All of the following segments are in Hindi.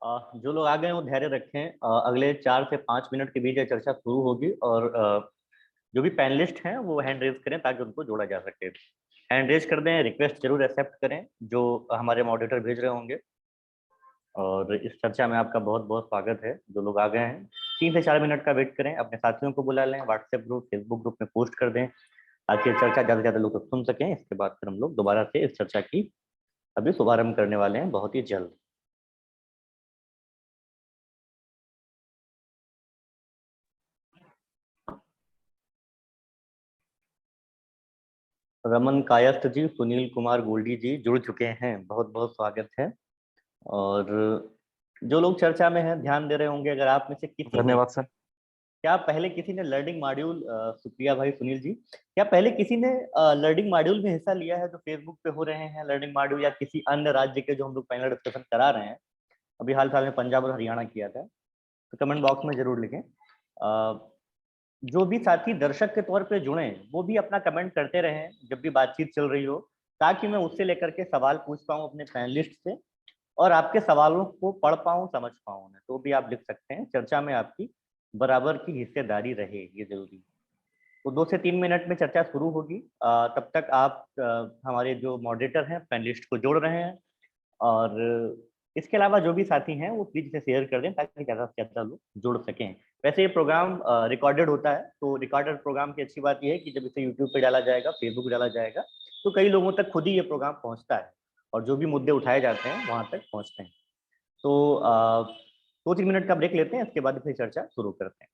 जो लोग आ गए हैं वो धैर्य रखें। अगले 4 से 5 मिनट के बीच ये चर्चा शुरू होगी और जो भी पैनलिस्ट हैं वो हैंड रेज करें ताकि उनको जोड़ा जा सके। हैंड रेज कर दें, रिक्वेस्ट जरूर एक्सेप्ट करें जो हमारे मॉडरेटर भेज रहे होंगे। और इस चर्चा में आपका बहुत बहुत स्वागत है। जो लोग आ गए हैं 3 से 4 मिनट का वेट करें, अपने साथियों को बुला लें, व्हाट्सएप ग्रुप, फेसबुक ग्रुप में पोस्ट कर दें ताकि ये चर्चा ज़्यादा से ज़्यादा लोग सुन सकें। इसके बाद फिर हम लोग दोबारा से इस चर्चा की अभी शुभारंभ करने वाले हैं बहुत ही जल्द। रमन कायस्थ जी, सुनील कुमार गोल्डी जी जुड़ चुके हैं, बहुत बहुत स्वागत है। और जो लोग चर्चा में हैं ध्यान दे रहे होंगे, अगर आप में से किसी ने, धन्यवाद सर। क्या पहले किसी ने लर्निंग मॉड्यूल, सुप्रिया भाई, सुनील जी, क्या पहले किसी ने लर्निंग मॉड्यूल में हिस्सा लिया है जो फेसबुक पे हो रहे हैं लर्निंग मॉड्यूल, या किसी अन्य राज्य के जो हम लोग पैनल डिस्कशन करा रहे हैं? अभी हाल फिलहाल में पंजाब और हरियाणा किया था, तो कमेंट बॉक्स में जरूर लिखें। जो भी साथी दर्शक के तौर पे जुड़े वो भी अपना कमेंट करते रहें जब भी बातचीत चल रही हो, ताकि मैं उससे लेकर के सवाल पूछ पाऊँ अपने पैनलिस्ट से और आपके सवालों को पढ़ पाऊँ, समझ पाऊँ उन्हें। तो भी आप लिख सकते हैं, चर्चा में आपकी बराबर की हिस्सेदारी रहे, ये जरूरी है। तो 2 से 3 मिनट में चर्चा शुरू होगी। तब तक आप हमारे जो मॉडरेटर हैं पैनलिस्ट को जोड़ रहे हैं, और इसके अलावा जो भी साथी हैं वो प्लीज इसे शेयर कर दें ताकि ज़्यादा से ज़्यादा लोग जुड़ सकें। वैसे ये प्रोग्राम रिकॉर्डेड होता है, तो रिकॉर्डेड प्रोग्राम की अच्छी बात ये है कि जब इसे यूट्यूब पे डाला जाएगा, फेसबुक पे डाला जाएगा, तो कई लोगों तक खुद ही ये प्रोग्राम पहुंचता है और जो भी मुद्दे उठाए जाते हैं वहां तक पहुंचते हैं। तो 2-3 मिनट का ब्रेक लेते हैं, इसके बाद फिर चर्चा शुरू करते हैं।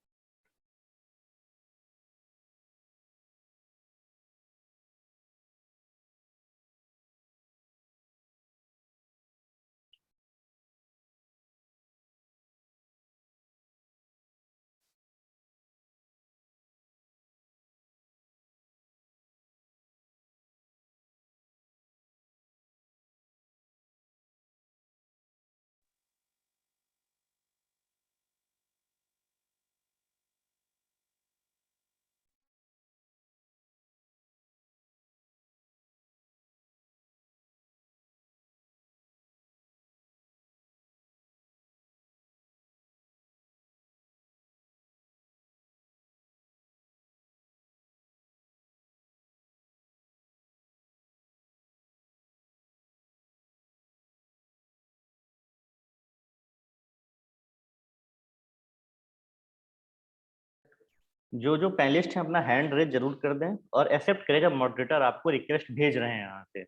जो जो पैनलिस्ट हैं अपना हैंड रेज जरूर कर दें और एक्सेप्ट करें जब मॉडरेटर आपको रिक्वेस्ट भेज रहे हैं यहाँ से।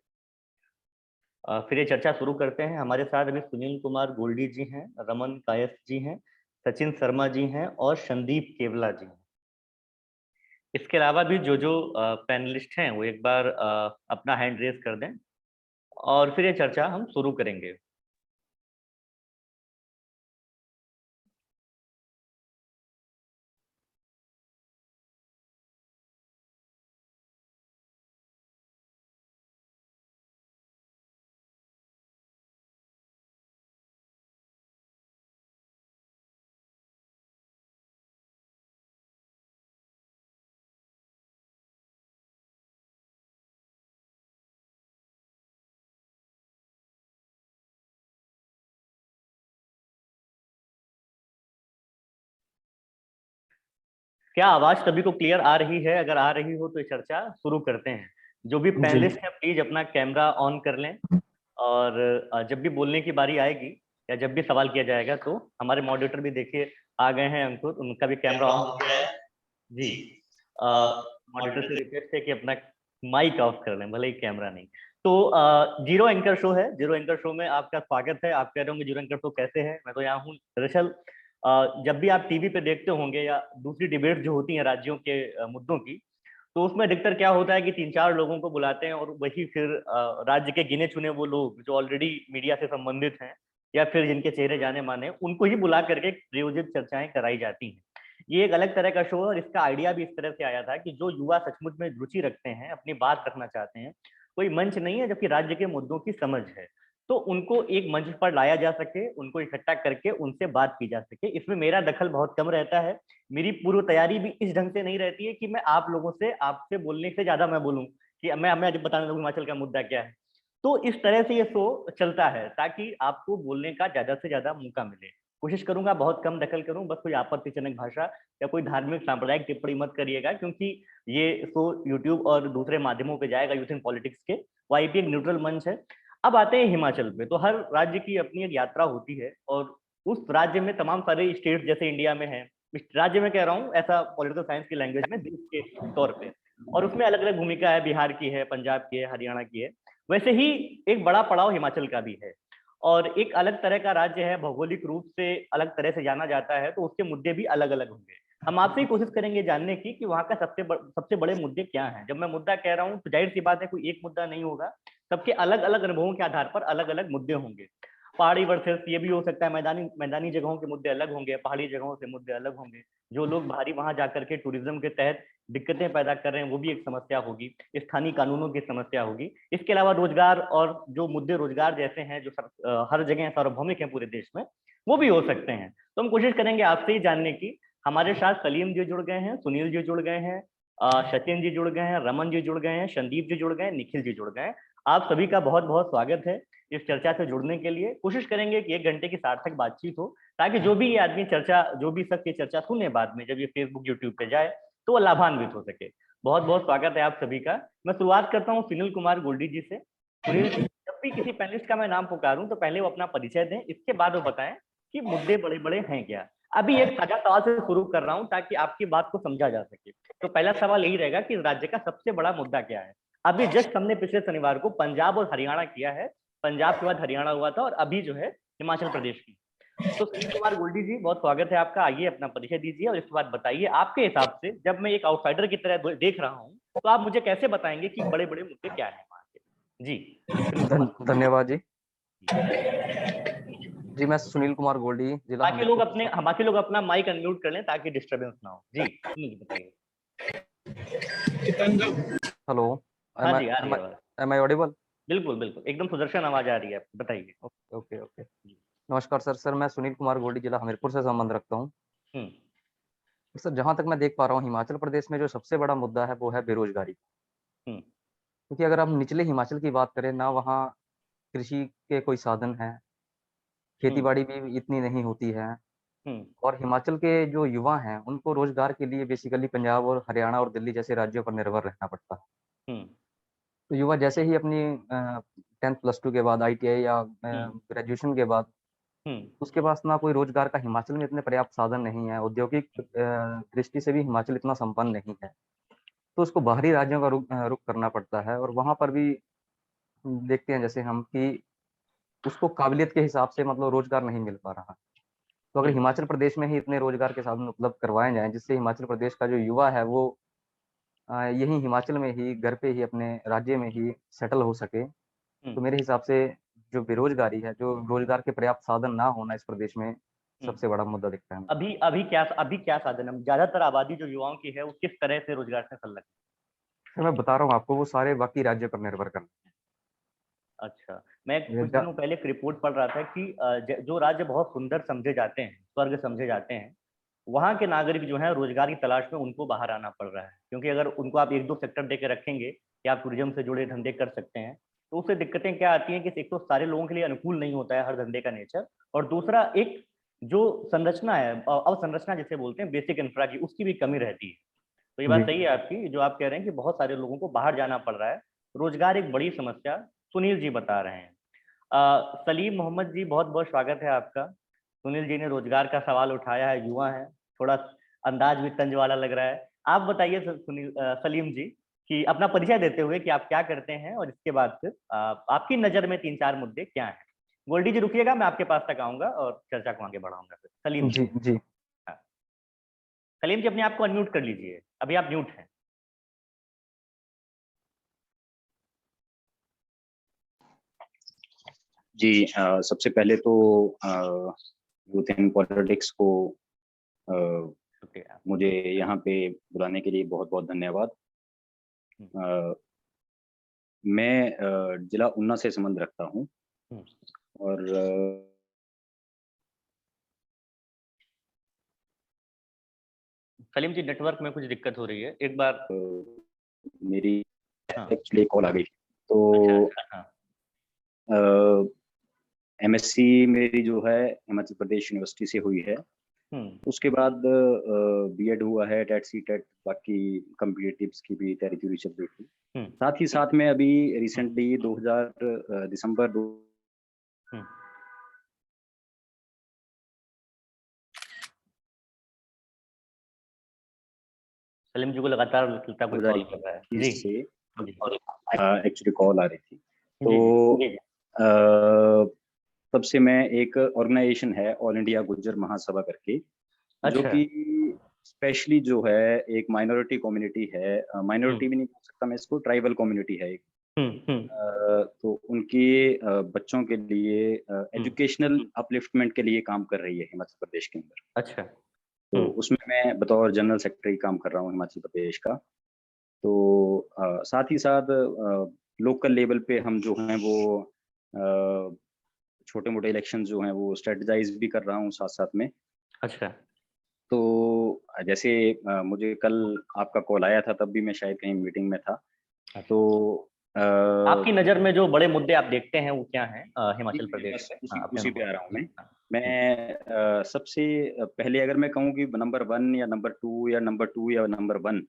फिर ये चर्चा शुरू करते हैं। हमारे साथ अभी सुनील कुमार गोल्डी जी हैं, रमन कायस्थ जी हैं, सचिन शर्मा जी हैं और संदीप केवला जी हैं। इसके अलावा भी जो जो पैनलिस्ट हैं वो एक बार अपना हैंड रेज कर दें और फिर ये चर्चा हम शुरू करेंगे। क्या आवाज सभी को क्लियर आ रही है? अगर आ रही हो तो ये चर्चा शुरू करते हैं। जो भी जी। पैनलिस्ट हैं प्लीज अपना कैमरा ऑन कर लें, और जब भी बोलने की बारी आएगी या जब भी सवाल किया जाएगा तो हमारे मॉडरेटर भी देखिए आ गए हैं अंकुर, उनका भी कैमरा ऑन हो गया है जी। मॉडरेटर से रिक्वेस्ट है कि अपना माइक ऑफ कर लें, भले ही कैमरा नहीं। तो जीरो एंकर शो है, जीरो एंकर शो में आपका स्वागत है। आप कह रहे होंगे जीरो एंकर शो कैसे है, मैं तो यहाँ हूँ। दरअसल जब भी आप टीवी पे देखते होंगे या दूसरी डिबेट जो होती है राज्यों के मुद्दों की, तो उसमें अधिकतर क्या होता है कि 3-4 लोगों को बुलाते हैं और वही फिर राज्य के गिने चुने वो लोग जो ऑलरेडी मीडिया से संबंधित हैं या फिर जिनके चेहरे जाने माने, उनको ही बुला करके प्रायोजित चर्चाएं कराई जाती हैं। ये एक अलग तरह का शो है और इसका आइडिया भी इस तरह से आया था कि जो युवा सचमुच में रुचि रखते हैं, अपनी बात रखना चाहते हैं, कोई मंच नहीं है जबकि राज्य के मुद्दों की समझ है, तो उनको एक मंच पर लाया जा सके, उनको इकट्ठा करके उनसे बात की जा सके। इसमें मेरा दखल बहुत कम रहता है। मेरी पूर्व तैयारी भी इस ढंग से नहीं रहती है कि मैं आप लोगों से, आपसे बोलने से ज्यादा मैं बोलूं कि मैं आज बताने लगूं हिमाचल का मुद्दा क्या है। तो इस तरह से ये शो चलता है ताकि आपको बोलने का ज्यादा से ज्यादा मौका मिले। कोशिश करूंगा बहुत कम दखल करूं, बस कोई आपत्तिजनक भाषा या कोई धार्मिक सांप्रदायिक टिप्पणी मत करिएगा, क्योंकि ये शो यूट्यूब और दूसरे माध्यमों पे जाएगा, यूथ इन पॉलिटिक्स के। वाईपी एक न्यूट्रल मंच है। अब आते हैं हिमाचल पे। तो हर राज्य की अपनी एक यात्रा होती है और उस राज्य में तमाम सारे स्टेट जैसे इंडिया में है, राज्य में कह रहा हूँ ऐसा पॉलिटिकल साइंस की लैंग्वेज में, देश के तौर पे, और उसमें अलग अलग भूमिका है, बिहार की है, पंजाब की है, हरियाणा की है। वैसे ही एक बड़ा पड़ाव हिमाचल का भी है और एक अलग तरह का राज्य है, भौगोलिक रूप से अलग तरह से जाना जाता है, तो उसके मुद्दे भी अलग अलग होंगे। हम आपसे ही कोशिश करेंगे जानने की कि वहाँ का सबसे बड़े मुद्दे क्या हैं। जब मैं मुद्दा कह रहा हूँ तो जाहिर सी बात है कोई एक मुद्दा नहीं होगा, सबके अलग अलग अनुभवों के आधार पर अलग अलग मुद्दे होंगे। पहाड़ी वर्सेस ये भी हो सकता है, मैदानी मैदानी जगहों के मुद्दे अलग होंगे, पहाड़ी जगहों से मुद्दे अलग होंगे। जो लोग बाहरी वहां जाकर के टूरिज्म के तहत दिक्कतें पैदा कर रहे हैं वो भी एक समस्या होगी, स्थानीय कानूनों की समस्या होगी। इसके अलावा रोजगार और जो मुद्दे रोजगार जैसे हैं जो हर जगह सार्वभौमिक हैं पूरे देश में, वो भी हो सकते हैं। तो हम कोशिश करेंगे आपसे ही जानने की। हमारे साथ सलीम जी जुड़ गए हैं, सुनील जी जुड़ गए हैं, सचिन जी जुड़ गए हैं, रमन जी जुड़ गए हैं, संदीप जी जुड़ गए हैं, निखिल जी जुड़ गए हैं। आप सभी का बहुत बहुत स्वागत है इस चर्चा से जुड़ने के लिए। कोशिश करेंगे कि 1 घंटे की सार्थक बातचीत हो, ताकि जो भी ये आदमी चर्चा, जो भी शख्स ये चर्चा सुने बाद में जब ये फेसबुक यूट्यूब पे जाए, तो वो लाभान्वित हो सके। बहुत बहुत स्वागत है आप सभी का। मैं शुरुआत करता हूँ सुनील कुमार गोल्डी जी से। सुनील जी, जब भी किसी पैनलिस्ट का मैं नाम पुकारूं तो पहले वो अपना परिचय दें, इसके बाद वो बताएं कि मुद्दे बड़े बड़े हैं क्या। अभी एक साझा सवाल से शुरू कर रहा हूं ताकि आपकी बात को समझा जा सके। तो पहला सवाल यही रहेगा कि राज्य का सबसे बड़ा मुद्दा क्या है। अभी जस्ट हमने पिछले शनिवार को पंजाब और हरियाणा किया है, पंजाब के बाद हरियाणा हुआ था और अभी जो है हिमाचल प्रदेश की। तो सुनील कुमार गोल्डी जी, बहुत स्वागत है आपका। आइए अपना परिचय दीजिए और इसके बाद बताइए आपके हिसाब से, जब मैं एक आउटसाइडर की तरह देख रहा हूँ, तो आप मुझे कैसे बताएंगे कि बड़े बड़े मुद्दे क्या है वहाँ के। जी सुनील कुमार। धन्यवाद जी। जी, मैं सुनील कुमार गोल्डी, जिला हमीरपुर। बाकी लोग अपना माइक अनम्यूट कर लें ताकि डिस्टरबेंस ना हो। जी सुनील बताइए। हेलो, हाँ जी, आ रही है आवाज। Am I audible? बिल्कुल बिल्कुल, एकदम सुदर्शन आवाज आ रही है, बताइए। Okay okay okay. नमस्कार सर। मैं सुनील कुमार गोल्डी, जिला हमीरपुर से संबंध रखता हूँ। सर, जहाँ तक मैं देख पा रहा हूँ, हिमाचल प्रदेश में जो सबसे बड़ा मुद्दा है वो है बेरोजगारी। क्योंकि अगर हम निचले हिमाचल की बात करें ना, वहाँ कृषि के कोई साधन है, खेती बाड़ी भी इतनी नहीं होती है, और हिमाचल के जो युवा हैं उनको रोजगार के लिए बेसिकली पंजाब और हरियाणा और दिल्ली जैसे राज्यों पर निर्भर रहना पड़ता है। तो युवा जैसे ही अपनी 10th +2 के बाद ITI या ग्रेजुएशन के बाद उसके पास ना कोई रोजगार का, हिमाचल में इतने पर्याप्त साधन नहीं है, औद्योगिक दृष्टि से भी हिमाचल इतना संपन्न नहीं है, तो उसको बाहरी राज्यों का रुख करना पड़ता है। और वहाँ पर भी देखते हैं जैसे हम कि उसको काबिलियत के हिसाब से मतलब रोजगार नहीं मिल पा रहा। तो अगर हिमाचल प्रदेश में ही इतने रोजगार के साधन उपलब्ध करवाए जाएं जिससे हिमाचल प्रदेश का जो युवा है वो यही हिमाचल में ही, घर पे ही, अपने राज्य में ही सेटल हो सके, तो मेरे हिसाब से जो बेरोजगारी है, जो रोजगार के पर्याप्त साधन ना होना इस प्रदेश में, सबसे बड़ा मुद्दा दिखता है। अभी क्या साधन है? ज्यादातर आबादी जो युवाओं की है वो किस तरह से रोजगार से संलग्न है? मैं बता रहा हूँ आपको, वो सारे बाकी राज्यों पर निर्भर करते हैं। अच्छा, मैं कुछ दिनों पहले एक रिपोर्ट पढ़ रहा था कि जो राज्य बहुत सुंदर समझे जाते हैं, स्वर्ग समझे जाते हैं, वहाँ के नागरिक जो है रोजगार की तलाश में उनको बाहर आना पड़ रहा है। क्योंकि अगर उनको आप 1-2 सेक्टर दे के रखेंगे कि आप टूरिज्म से जुड़े धंधे कर सकते हैं, तो उससे दिक्कतें क्या आती हैं कि एक तो सारे लोगों के लिए अनुकूल नहीं होता है हर धंधे का नेचर, और दूसरा एक जो संरचना है, अवसंरचना जिसे बोलते हैं, बेसिक इंफ्रा की, उसकी भी कमी रहती है। तो ये बात सही है आपकी जो आप कह रहे हैं कि बहुत सारे लोगों को बाहर जाना पड़ रहा है, रोजगार एक बड़ी समस्या सुनील जी बता रहे हैं। सलीम मोहम्मद जी, बहुत बहुत स्वागत है आपका। सुनील जी ने रोजगार का सवाल उठाया है, युवा है, थोड़ा अंदाज भी तंज वाला लग रहा है। आप बताइए सलीम जी कि अपना परिचय देते हुए कि आप क्या करते हैं और इसके बाद फिर आपकी नजर में 3-4 मुद्दे क्या हैं। गोल्डी जी रुकिएगा, मैं आपके पास तक आऊंगा और चर्चा को आगे बढ़ाऊंगा। फिर सलीम जी। जी। हाँ। सलीम जी, अपने आप को अनम्यूट कर लीजिए, अभी आप म्यूट हैं। जी, सबसे पहले तो यूथ इन पॉलिटिक्स को मुझे यहाँ पे बुलाने के लिए बहुत बहुत धन्यवाद। मैं जिला ऊना से संबंध रखता हूँ और सलीम जी, नेटवर्क में कुछ दिक्कत हो रही है, एक बार मेरी एक्चुअली कॉल आ गई तो अच्छा, हाँ। एमएससी मेरी जो है हिमाचल प्रदेश यूनिवर्सिटी से हुई है। उसके बाद बीएड हुआ है, टेट सी टेट, बाकी कम्पिटिटिव्स की भी तैयारी पूरी चल रही थी। साथ ही साथ में अभी रिसेंटली 2000 दिसंबर दो सलीम जी को लगातार लगता है कोई कॉल कर रहा है जी से एक्चुअली कॉल आ रही थी। तो जी। तब से मैं एक ऑर्गेनाइजेशन है ऑल इंडिया गुज्जर महासभा करके, जो कि स्पेशली जो है एक माइनॉरिटी कम्युनिटी है, माइनॉरिटी भी नहीं बोल सकता मैं इसको, ट्राइबल कम्युनिटी है एक। तो उनके बच्चों के लिए एजुकेशनल अपलिफ्टमेंट के लिए काम कर रही है हिमाचल प्रदेश के अंदर। अच्छा। तो उसमें मैं बतौर जनरल सेक्रेटरी काम कर रहा हूँ हिमाचल प्रदेश का। तो साथ ही साथ लोकल लेवल पे हम जो हैं वो छोटे मोटे इलेक्शन जो हैं वो स्ट्रेटजाइज भी कर रहा हूँ साथ साथ में। अच्छा। तो जैसे मुझे कल आपका कॉल आया था, तब भी मैं शायद कहीं मीटिंग में था। तो आपकी नजर में जो बड़े मुद्दे आप देखते हैं वो क्या हैं हिमाचल प्रदेश में? उसी पे आ रहा हूँ मैं सबसे पहले अगर मैं कहूँ कि नंबर 1 या नंबर 2 या नंबर 2 या नंबर 1,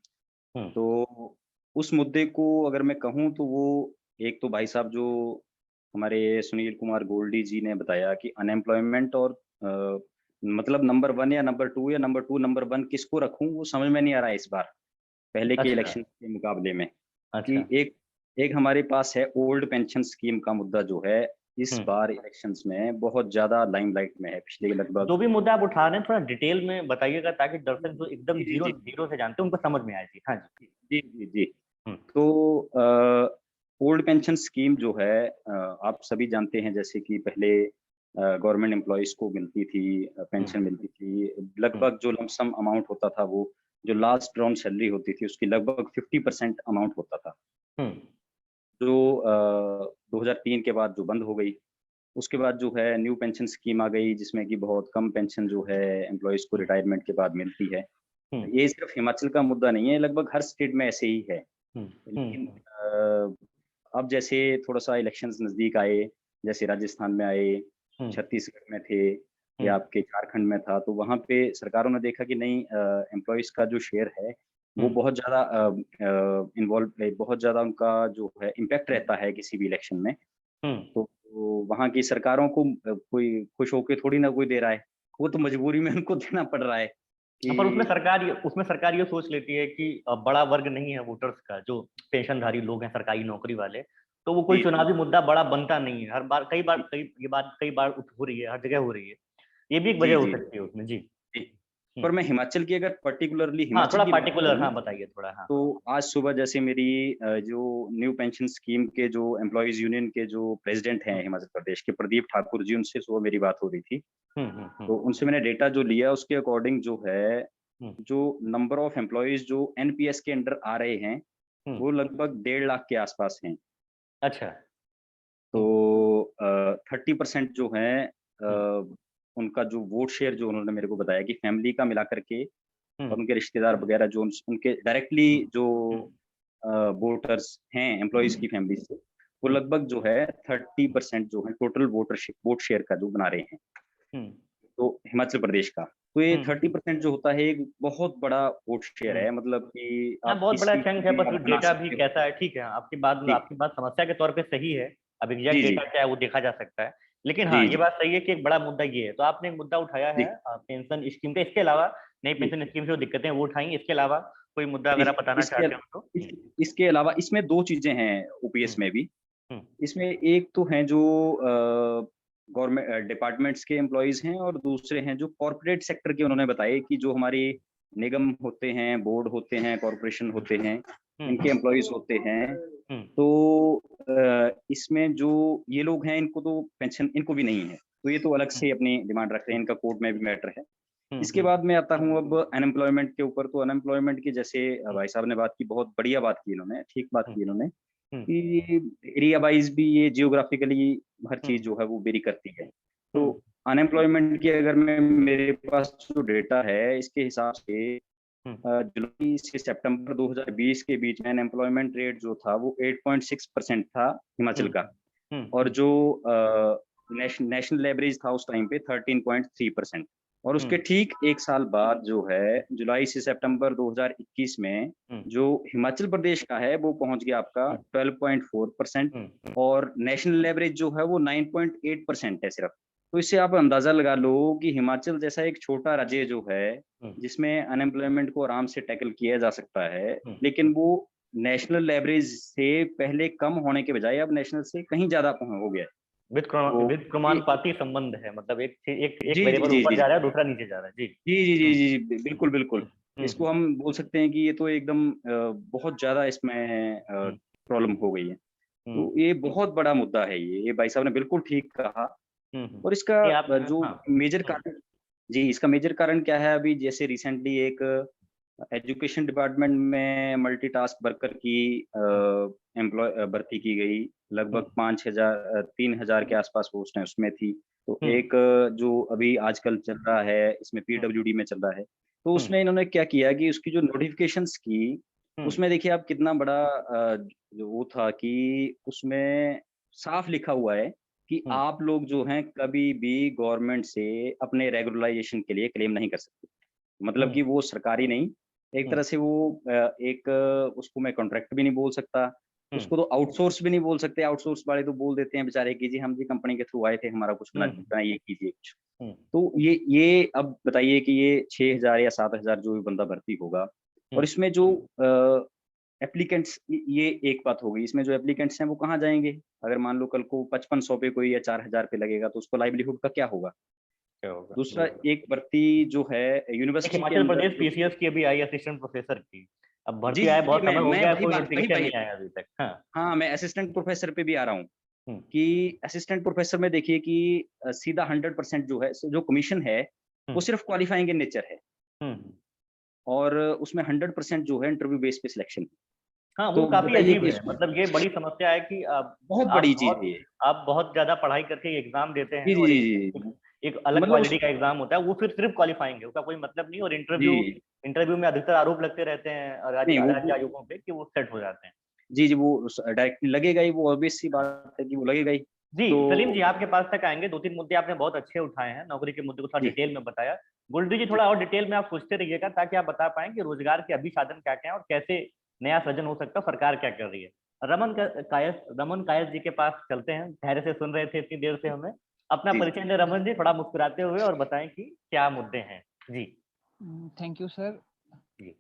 तो उस मुद्दे को अगर मैं कहूँ तो वो एक तो भाई साहब जो हमारे सुनील कुमार गोल्डी जी ने बताया कि अनएम्प्लॉयमेंट, और मतलब नंबर 1 या नंबर 2 या नंबर 2 नंबर 1 किसको रखूं वो समझ में नहीं आ रहा है इस बार पहले के इलेक्शन के मुकाबले में। कि एक हमारे पास है ओल्ड पेंशन स्कीम का मुद्दा जो है इस बार इलेक्शंस में बहुत ज्यादा लाइमलाइट में है। पिछले लगभग जो भी मुद्दा आप उठा रहे हैं थोड़ा डिटेल में बताइएगा ताकि दर्शक जो एकदम जीरो से जानते हैं उनको समझ में आए। जी हाँ जी जी जी। तो ओल्ड पेंशन स्कीम जो है आप सभी जानते हैं, जैसे कि पहले गवर्नमेंट एम्प्लॉइज को मिलती थी पेंशन मिलती थी, लगभग जो लमसम अमाउंट होता था वो जो लास्ट राउंड सैलरी होती थी उसकी लगभग 50% अमाउंट होता था, जो 2003 के बाद जो बंद हो गई। उसके बाद जो है न्यू पेंशन स्कीम आ गई जिसमें कि बहुत कम पेंशन जो है एम्प्लॉइज को रिटायरमेंट के बाद मिलती है। ये सिर्फ हिमाचल का मुद्दा नहीं है, लगभग हर स्टेट में ऐसे ही है। लेकिन अब जैसे थोड़ा सा इलेक्शंस नजदीक आए, जैसे राजस्थान में आए, छत्तीसगढ़ में थे या आपके झारखंड में था, तो वहाँ पे सरकारों ने देखा कि नहीं, एम्प्लॉइज का जो शेयर है वो बहुत ज्यादा इन्वॉल्व, बहुत ज्यादा उनका जो है इम्पैक्ट रहता है किसी भी इलेक्शन में। तो वहाँ की सरकारों को कोई खुश होके थोड़ी ना कोई दे रहा है, वो तो मजबूरी में उनको देना पड़ रहा है। पर उसमें सरकार ये सोच लेती है कि बड़ा वर्ग नहीं है वोटर्स का जो पेंशनधारी लोग हैं सरकारी नौकरी वाले, तो वो कोई चुनावी मुद्दा बड़ा बनता नहीं है। हर बार कई बार हो रही है, हर जगह हो रही है। ये भी एक वजह हो सकती है उसमें। जी पर मैं हिमाचल की अगर पर्टिकुलरली थोड़ा पार्टिकुलर बताइए थोड़ा। तो आज सुबह जैसे मेरी जो न्यू पेंशन स्कीम के जो एम्प्लॉइज यूनियन के जो प्रेसिडेंट हैं हिमाचल प्रदेश के, प्रदीप ठाकुर जी, उनसे सुबह मेरी बात हो रही थी। तो उनसे मैंने डेटा जो लिया उसके अकॉर्डिंग जो है जो नंबर ऑफ एम्प्लॉइज जो एनपीएस के अंडर आ रहे हैं वो लगभग 1.5 लाख के आसपास हैं। अच्छा। तो 30% जो है उनका जो वोट शेयर जो उन्होंने मेरे को बताया कि फैमिली का मिला करके और उनके रिश्तेदार वगैरह जो उनके डायरेक्टली जो वोटर्स हैं एम्प्लॉइज की फैमिली से, वो लगभग जो है 30% जो है टोटल वोट शेयर का जो बना रहे हैं तो हिमाचल प्रदेश का। तो ये 30% जो होता है एक बहुत बड़ा वोट शेयर है, मतलब कि आप बहुत बड़ा चंक है। बस डेटा भी कैसा है, ठीक है, आपकी बात समस्या के तौर पे सही है। अब एग्जैक्ट डेटा क्या है वो देखा जा सकता है, लेकिन हाँ ये बात सही है कि एक बड़ा मुद्दा ये है। तो आपने एक मुद्दा उठाया है पेंशन स्कीम का, इसके अलावा नई पेंशन स्कीम से जो दिक्कतें वो उठाई, इसके अलावा कोई मुद्दा अगर आप बताना चाहते हो तो? इसके अलावा इसमें 2 चीजें हैं ओपीएस में भी। इसमें एक तो है जो गवर्नमेंट डिपार्टमेंट्स के एम्प्लॉइज हैं और दूसरे हैं जो कॉर्पोरेट सेक्टर के। उन्होंने बताया कि जो हमारे निगम होते हैं, बोर्ड होते हैं, कॉर्पोरेशन होते हैं, इनके एम्प्लॉइज होते हैं। तो इसमें जो ये लोग हैं इनको तो पेंशन इनको भी नहीं है, तो ये तो अलग से अपनी डिमांड रख रहे हैं, इनका कोर्ट में भी मैटर है। इसके बाद मैं आता हूँ अब अनएम्प्लॉयमेंट के ऊपर। तो अनएम्प्लॉयमेंट की जैसे भाई साहब ने बात की, बहुत बढ़िया बात की इन्होंने, ठीक बात की इन्होंने कि एरिया वाइज भी ये जियोग्राफिकली हर चीज जो है वो वेरी करती है। तो अनएम्प्लॉयमेंट की अगर मैं मेरे पास जो डेटा है इसके हिसाब से जुलाई से सितंबर 2020 के बीच में अनएम्प्लॉयमेंट रेट जो था वो 8.6% था हिमाचल का। और जो नेशनल एवरेज था उस टाइम पे 13.3%। और उसके ठीक एक साल बाद जो है जुलाई से सितंबर 2021 में जो हिमाचल प्रदेश का है वो पहुंच गया आपका 12.4% और नेशनल एवरेज जो है वो 9.8% है सिर्फ। तो इससे आप अंदाजा लगा लो कि हिमाचल जैसा एक छोटा राज्य जो है जिसमें अनएम्प्लॉयमेंट को आराम से टैकल किया जा सकता है, लेकिन वो नेशनल एवरेज से पहले कम होने के बजाय अब नेशनल से कहीं ज्यादा हो गया है। विद क्रमानुपाती संबंध है, मतलब एक जी वेरिएबल जी ऊपर जी जा रहा है, दूसरा नीचे जा रहा है। जी जी जी जी जी जी बिल्कुल बिल्कुल। इसको हम बोल सकते हैं कि ये तो एकदम बहुत ज्यादा इसमें प्रॉब्लम हो गई है। तो ये बहुत बड़ा मुद्दा है, ये भाई साहब ने बिल्कुल ठीक कहा। और इसका जो मेजर कारण, जी इसका मेजर कारण क्या है, अभी जैसे रिसेंटली एक एजुकेशन डिपार्टमेंट में मल्टीटास्क वर्कर की एम्प्लॉय भर्ती की गई, लगभग 3,000 के आसपास पोस्ट उसमें थी। तो एक जो अभी आजकल चल रहा है इसमें पीडब्ल्यूडी में चल रहा है, तो उसमें इन्होंने क्या किया कि उसकी जो नोटिफिकेशंस की उसमें देखिए आप कितना बड़ा जो वो था कि उसमें साफ लिखा हुआ है कि आप लोग जो हैं कभी भी गवर्नमेंट से अपने रेगुलराइजेशन के लिए क्लेम नहीं कर सकते। मतलब कि वो सरकारी नहीं, एक तरह से वो एक उसको मैं कॉन्ट्रैक्ट भी नहीं बोल सकता, उसको तो आउटसोर्स भी नहीं बोल सकते। आउटसोर्स वाले तो बोल देते हैं बेचारे कि जी हम जी कंपनी के थ्रू आए थे, हमारा कुछ बनाइए कीजिए कुछ। तो ये अब बताइए कि ये 6,000 या 7,000 जो भी बंदा भर्ती होगा, और इसमें जो एप्लीकेंट्स, ये एक बात हो गई, इसमें जो एप्लीकेंट्स हैं वो कहाँ जाएंगे? अगर मान लो कल को 5500 पे कोई या 4,000 पे लगेगा तो उसको लाइवलीहुड का क्या होगा? दूसरा एक भर्ती जो है यूनिवर्सिटी के हिमाचल अंदर प्रदेश पीसीएस की अभी आई असिस्टेंट प्रोफेसर की, अब जी भर्ती आए बहुत समय हो मैं गया, वही कोई बात नोटिफिकेशन नहीं आया अभी तक। हाँ मैं असिस्टेंट प्रोफेसर पे भी आ रहा हूँ कि असिस्टेंट प्रोफेसर में देखिए कि सीधा 100% जो है जो कमीशन है वो सिर्फ क्वालिफाइंग इन नेचर है, और उसमें 100% जो है इंटरव्यू बेस पे सिलेक्शन। हाँ, वो तो काफी बताइए अजीब कि है, मतलब ये बड़ी समस्या है कि बहुत बड़ी चीज है ये। आप बहुत ज्यादा पढ़ाई करके एग्जाम देते हैं जी जी और जी जी एक अलग मतलब क्वालिटी का एग्जाम होता है, वो फिर सिर्फ क्वालिफाइंग है, उसका कोई मतलब नहीं। और जी इंटरव्यू में अधिकतर आरोप लगते रहते हैं नहीं राज्य आयोगों पे कि वो सेट हो जाते हैं। जी जी वो डायरेक्टली लगेगा ही, वो ऑब्वियस सी बात है कि वो लगेगा ही। जी तो सलीम जी, आपके पास तक आएंगे। 2-3 मुद्दे आपने बहुत अच्छे उठाए हैं, नौकरी के मुद्दे को थोड़ा जी डिटेल में बताया। गोल्डी जी, थोड़ा और डिटेल में आप पूछते रहिएगा ताकि आप बता पाएं कि रोजगार के अभी साधन क्या क्या है और कैसे नया सृजन हो सकता है, सरकार क्या कर रही है। रमन कायस जी के पास चलते हैं, धैर्य से सुन रहे थे इतनी देर से हमें। अपना जी परिचय दें रमन जी, थोड़ा मुस्कुराते हुए, और बताएं कि क्या मुद्दे हैं। जी थैंक यू सर। जी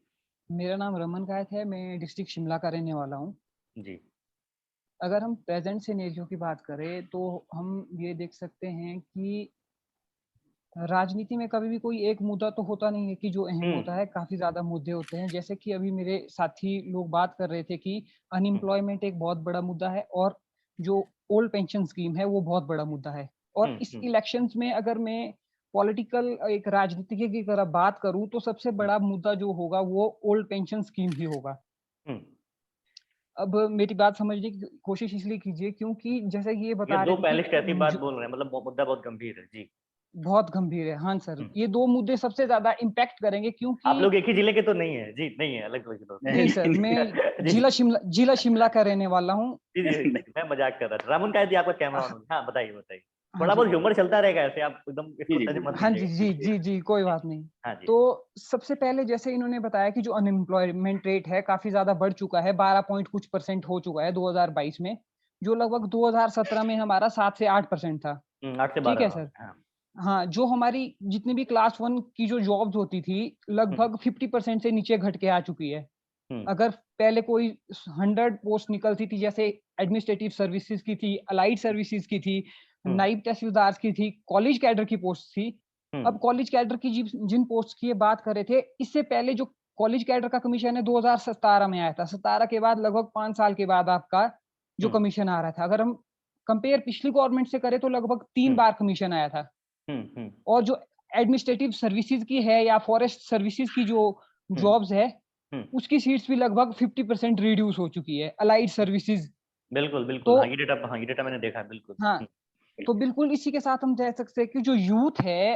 मेरा नाम रमन कायत है, मैं डिस्ट्रिक्ट शिमला का रहने वाला हूँ। जी अगर हम प्रेजेंट सिनेरियो की बात करें तो हम ये देख सकते हैं कि राजनीति में कभी भी कोई एक मुद्दा तो होता नहीं है कि जो अहम होता है, काफी ज्यादा मुद्दे होते हैं। जैसे कि अभी मेरे साथी लोग बात कर रहे थे कि अनएम्प्लॉयमेंट एक बहुत बड़ा मुद्दा है और जो ओल्ड पेंशन स्कीम है वो बहुत बड़ा मुद्दा है। और इस इलेक्शंस में अगर मैं पॉलिटिकल एक राजनीतिज्ञ की तरह बात करूं तो सबसे बड़ा मुद्दा जो होगा वो ओल्ड पेंशन स्कीम ही होगा। अब मेरी बात समझने की कोशिश इसलिए कीजिए क्योंकि जैसे कि ये बता रहे थे पैनलिस्ट ऐसी बात बोल रहे हैं, मतलब मुद्दा बहुत गंभीर है। जी बहुत गंभीर है। हाँ सर, ये दो मुद्दे सबसे ज्यादा इम्पैक्ट करेंगे क्योंकि आप लोग एक ही जिले के तो नहीं है? जी नहीं है, अलग अलग जिलों से। नहीं सर, मैं जिला शिमला का रहने वाला हूँ। जी जी मैं मजाक कर रहा था। रामन कायत जी, आपका कैमरा ऑन। हाँ बताइए बताइए, हाँ थोड़ा जी, बहुत ह्यूमर चलता रहेगा ऐसे, आप एकदम इसको जी, टच मत हाँ जी, कीजिएगा। जी जी जी, कोई बात नहीं। हाँ जी। तो सबसे पहले जैसे इन्होंने बताया कि जो अनएम्प्लॉयमेंट रेट है काफी ज्यादा बढ़ चुका है, 12 पॉइंट कुछ % हो चुका है 2022 में, जो लगभग 2017 में हमारा 7 से 8% था। 8 से ठीक 12। है सर। हाँ, जो हमारी जितनी भी क्लास 1 की जो जॉब्स होती थी लगभग 50% से नीचे घट के आ चुकी है। अगर पहले कोई 100 पोस्ट निकलती थी, जैसे एडमिनिस्ट्रेटिव सर्विसेज की थी, अलाइड सर्विसेज की थी, नायब तहसीलदार की थी, कॉलेज कैडर की पोस्ट थी। अब कॉलेज कैडर की जिन पोस्ट की बात कर रहे थे, इससे पहले जो कॉलेज कैडर का कमीशन है 2017 में आया था। 17 के बाद लगभग 5 साल के बाद आपका जो कमीशन आ रहा था, अगर हम कंपेयर पिछली गवर्नमेंट से करें तो लगभग 3 बार कमीशन आया था। और जो एडमिनिस्ट्रेटिव सर्विसेज की है या फॉरेस्ट सर्विसेज की जो जॉब्स है, उसकी सीट्स भी लगभग 50% रिड्यूस हो चुकी है, अलाइड सर्विसेज। बिल्कुल बिल्कुल। तो ये डेटा मैंने देखा है। बिल्कुल। हाँ, तो बिल्कुल इसी के साथ हम कह सकते हैं कि जो यूथ है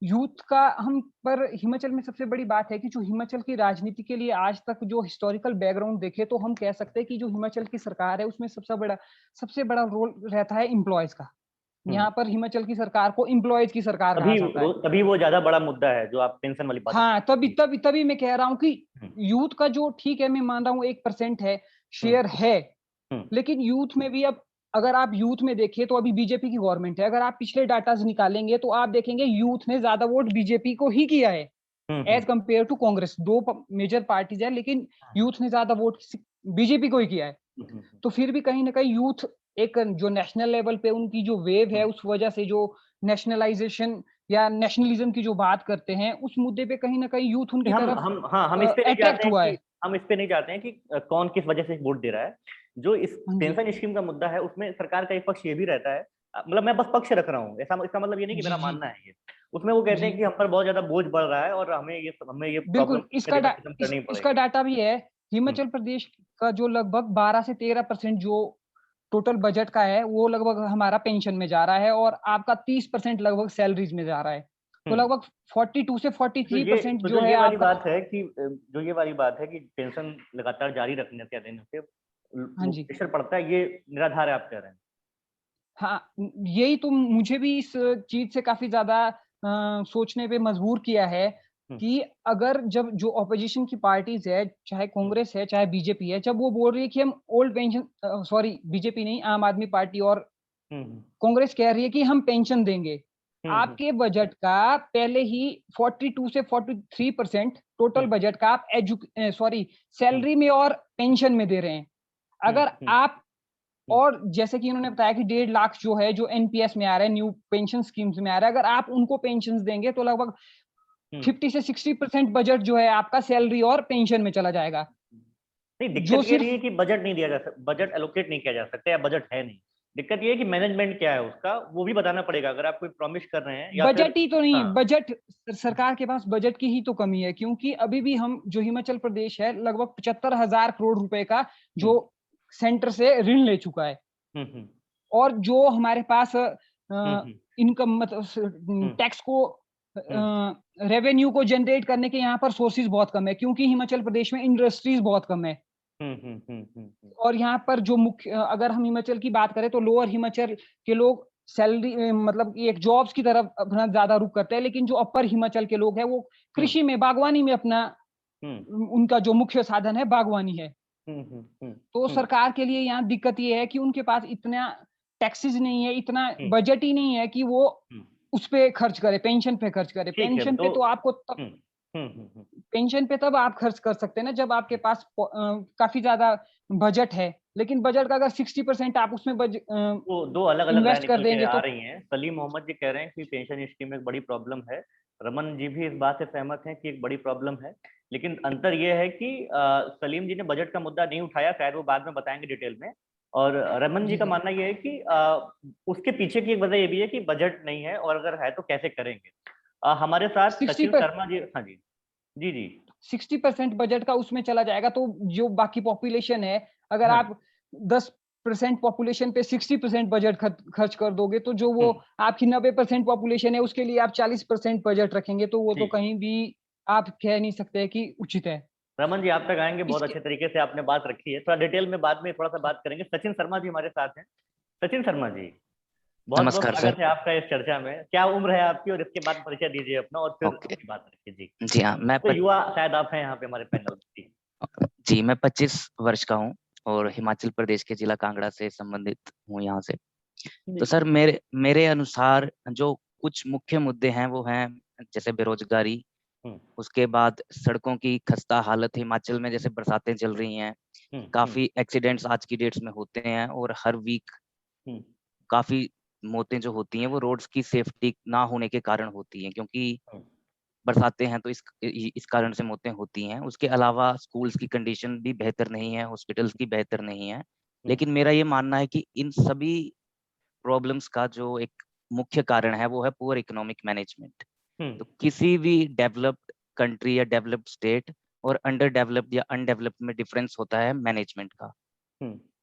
यूथ का हम पर हिमाचल में सबसे बड़ी बात है कि जो हिमाचल की राजनीति के लिए आज तक जो हिस्टोरिकल बैकग्राउंड देखे तो हम कह सकते हैं कि जो हिमाचल की सरकार है उसमें सबसे बड़ा रोल रहता है एम्प्लॉयज का। यहाँ पर हिमाचल की सरकार को एम्प्लॉयज की सरकार कहा जाता है। तभी वो ज्यादा बड़ा मुद्दा है जो आप पेंशन वाली बात। हाँ, तभी मैं कह रहा हूँ कि यूथ का जो, ठीक है मैं मान रहा हूँ 1% है, शेयर है, लेकिन यूथ में भी अब अगर आप यूथ में देखें तो अभी बीजेपी की गवर्नमेंट है। अगर आप पिछले डाटा निकालेंगे तो आप देखेंगे यूथ ने ज्यादा वोट बीजेपी को ही किया है एज कंपेयर टू कांग्रेस। दो मेजर पार्टीज है लेकिन यूथ ने ज्यादा वोट बीजेपी को ही किया है। तो फिर भी कहीं ना कहीं यूथ एक जो नेशनल लेवल पे उनकी जो वेव है उस वजह से जो नेशनलाइजेशन या नेशनलिज्म की जो बात करते हैं उस मुद्दे पे कहीं ना कहीं यूथ उनकी तरफ हम इस पे नहीं अट्रैक्ट जाते हुआ हैं है। हम इस पे नहीं जाते हैं कि कौन किस वजह से वोट दे रहा है। जो इस पेंशन स्कीम का मुद्दा है उसमें सरकार का एक पक्ष ये भी रहता है, मतलब मैं बस पक्ष रख रहा हूँ, ऐसा इसका मतलब ये नहीं कि मेरा मानना है ये। उसमें वो कहते हैं कि हम पर बहुत ज्यादा बोझ बढ़ रहा है और हमें ये प्रॉब्लम बिल्कुल करनी इसका पड़ेगी। डाटा भी है। हिमाचल प्रदेश का जो लगभग 12 से 13% जो टोटल बजट का है वो लगभग हमारा पेंशन में जा रहा है और आपका 30% लगभग सैलरीज में जा रहा है। तो लगभग 42 से 43% जो है ये वाली आपका। बात है कि जो ये वाली बात है कि पेंशन लगातार जारी रखने से देने से हाँ जी, प्रेशर पड़ता है, ये निराधार है आप कह रहे हैं। हाँ, यही तो मुझे भी इस चीज से काफी ज्यादा सोचने पे मजबूर किया है कि अगर जब जो ऑपोजिशन की पार्टीज है, चाहे कांग्रेस है चाहे बीजेपी है, जब वो बोल रही है कि हम ओल्ड पेंशन, सॉरी बीजेपी नहीं, आम आदमी पार्टी और कांग्रेस कह रही है कि हम पेंशन देंगे। आपके बजट का पहले ही 42 से 43% टोटल बजट का आप सैलरी में और पेंशन में दे रहे हैं। अगर आप, और जैसे कि उन्होंने बताया कि 1.5 लाख जो है जो एनपीएस में आ रहा है, न्यू पेंशन स्कीम्स में आ रहा है, अगर आप उनको पेंशन देंगे तो लगभग 50 से 60% बजट जो है आपका सैलरी और पेंशन में चला जाएगा। नहीं, जो दिक्कत ये नहीं है कि बजट नहीं दिया जा सकता, बजट एलोकेट नहीं किया जा सकता या बजट है नहीं। दिक्कत ये है कि मैनेजमेंट क्या है उसका, वो भी बताना पड़ेगा। अगर आप कोई प्रॉमिस कर रहे हैं या फिर बजट ही तो नहीं, बजट सरकार के पास बजट की ही तो कमी है, क्योंकि अभी भी हम जो हिमाचल प्रदेश है लगभग 75,000 करोड़ रुपए का जो सेंटर से ऋण ले चुका है। और जो हमारे पास इनकम मतलब टैक्स को रेवेन्यू को जनरेट करने के यहाँ पर सोर्सेज बहुत कम है, क्योंकि हिमाचल प्रदेश में इंडस्ट्रीज बहुत कम है। और यहाँ पर जो मुख्य, अगर हम हिमाचल की बात करें तो लोअर हिमाचल के लोग सैलरी मतलब एक जॉब्स की तरफ अपना ज्यादा रुख करते हैं, लेकिन जो अपर हिमाचल के लोग हैं वो कृषि में, बागवानी में अपना उनका जो मुख्य साधन है बागवानी है। तो सरकार के लिए यहाँ दिक्कत ये है कि उनके पास इतना टैक्सेस नहीं है, इतना बजट ही नहीं है कि वो उस पे खर्च करे, पेंशन पे खर्च करे। पेंशन पे तो आपको पेंशन पे तब आप खर्च कर सकते हैं ना जब आपके पास काफी ज्यादा बजट है, लेकिन बजट का अगर 60% आप उसमें वो दो अलग अलग राय इन्वेस्ट कर निकल के देंगे आ तो। रही हैं। सलीम मोहम्मद जी कह रहे हैं कि पेंशन स्कीम एक बड़ी प्रॉब्लम है। रमन जी भी इस बात से सहमत हैं कि एक बड़ी प्रॉब्लम है, लेकिन अंतर यह है कि सलीम जी ने बजट का मुद्दा नहीं उठाया, शायद वो बाद में बताएंगे डिटेल में। और रमन जी का मानना यह है कि उसके पीछे की एक वजह यह भी है कि बजट नहीं है, और अगर है तो कैसे करेंगे। हमारे साथ सचिन शर्मा जी, हाँ जी जी जी 60% बजट का उसमें चला जाएगा तो जो बाकी पॉपुलेशन है, अगर आप 10% पॉपुलेशन पे 60% बजट खर्च कर दोगे तो जो वो आपकी 90% पॉपुलेशन है उसके लिए आप 40% बजट रखेंगे, तो वो तो कहीं भी आप कह नहीं सकते कि उचित है। रमन जी आप तक आएंगे, बहुत अच्छे तरीके से आपने बात रखी है। थोड़ा डिटेल में बाद में थोड़ा सा बात करेंगे। सचिन शर्मा जी हमारे साथ हैं। सचिन शर्मा जी, बहुत बहुत स्वागत है आपका इस चर्चा में। क्या उम्र है आपकी, और इसके बाद परिचय दीजिए अपना और फिर अपनी बात रखिए। जी जी हाँ, मैं तो युवा शायद आप हैं यहाँ पे हमारे पैनल में। जी मैं 25 वर्ष का हूँ और हिमाचल प्रदेश के जिला कांगड़ा से संबंधित हूँ यहाँ से। तो सर मेरे अनुसार जो कुछ मुख्य मुद्दे हैं वो हैं जैसे बेरोजगारी, उसके बाद सड़कों की खस्ता हालत। हिमाचल में जैसे बरसातें चल रही हैं, काफी एक्सीडेंट्स आज की डेट्स में होते हैं और हर वीक काफी मौतें जो होती हैं वो रोड्स की सेफ्टी ना होने के कारण होती हैं, क्योंकि बरसातें हैं तो इस कारण से मौतें होती हैं। उसके अलावा स्कूल्स की कंडीशन भी बेहतर नहीं है, हॉस्पिटल्स की बेहतर नहीं है। लेकिन मेरा ये मानना है कि इन सभी प्रॉब्लम्स का जो एक मुख्य कारण है वो है पुअर इकोनॉमिक मैनेजमेंट। तो किसी भी डेवलप्ड कंट्री या डेवलप्ड स्टेट और अंडर डेवलप्ड या अनडेवलप्ड में डिफरेंस होता है मैनेजमेंट का।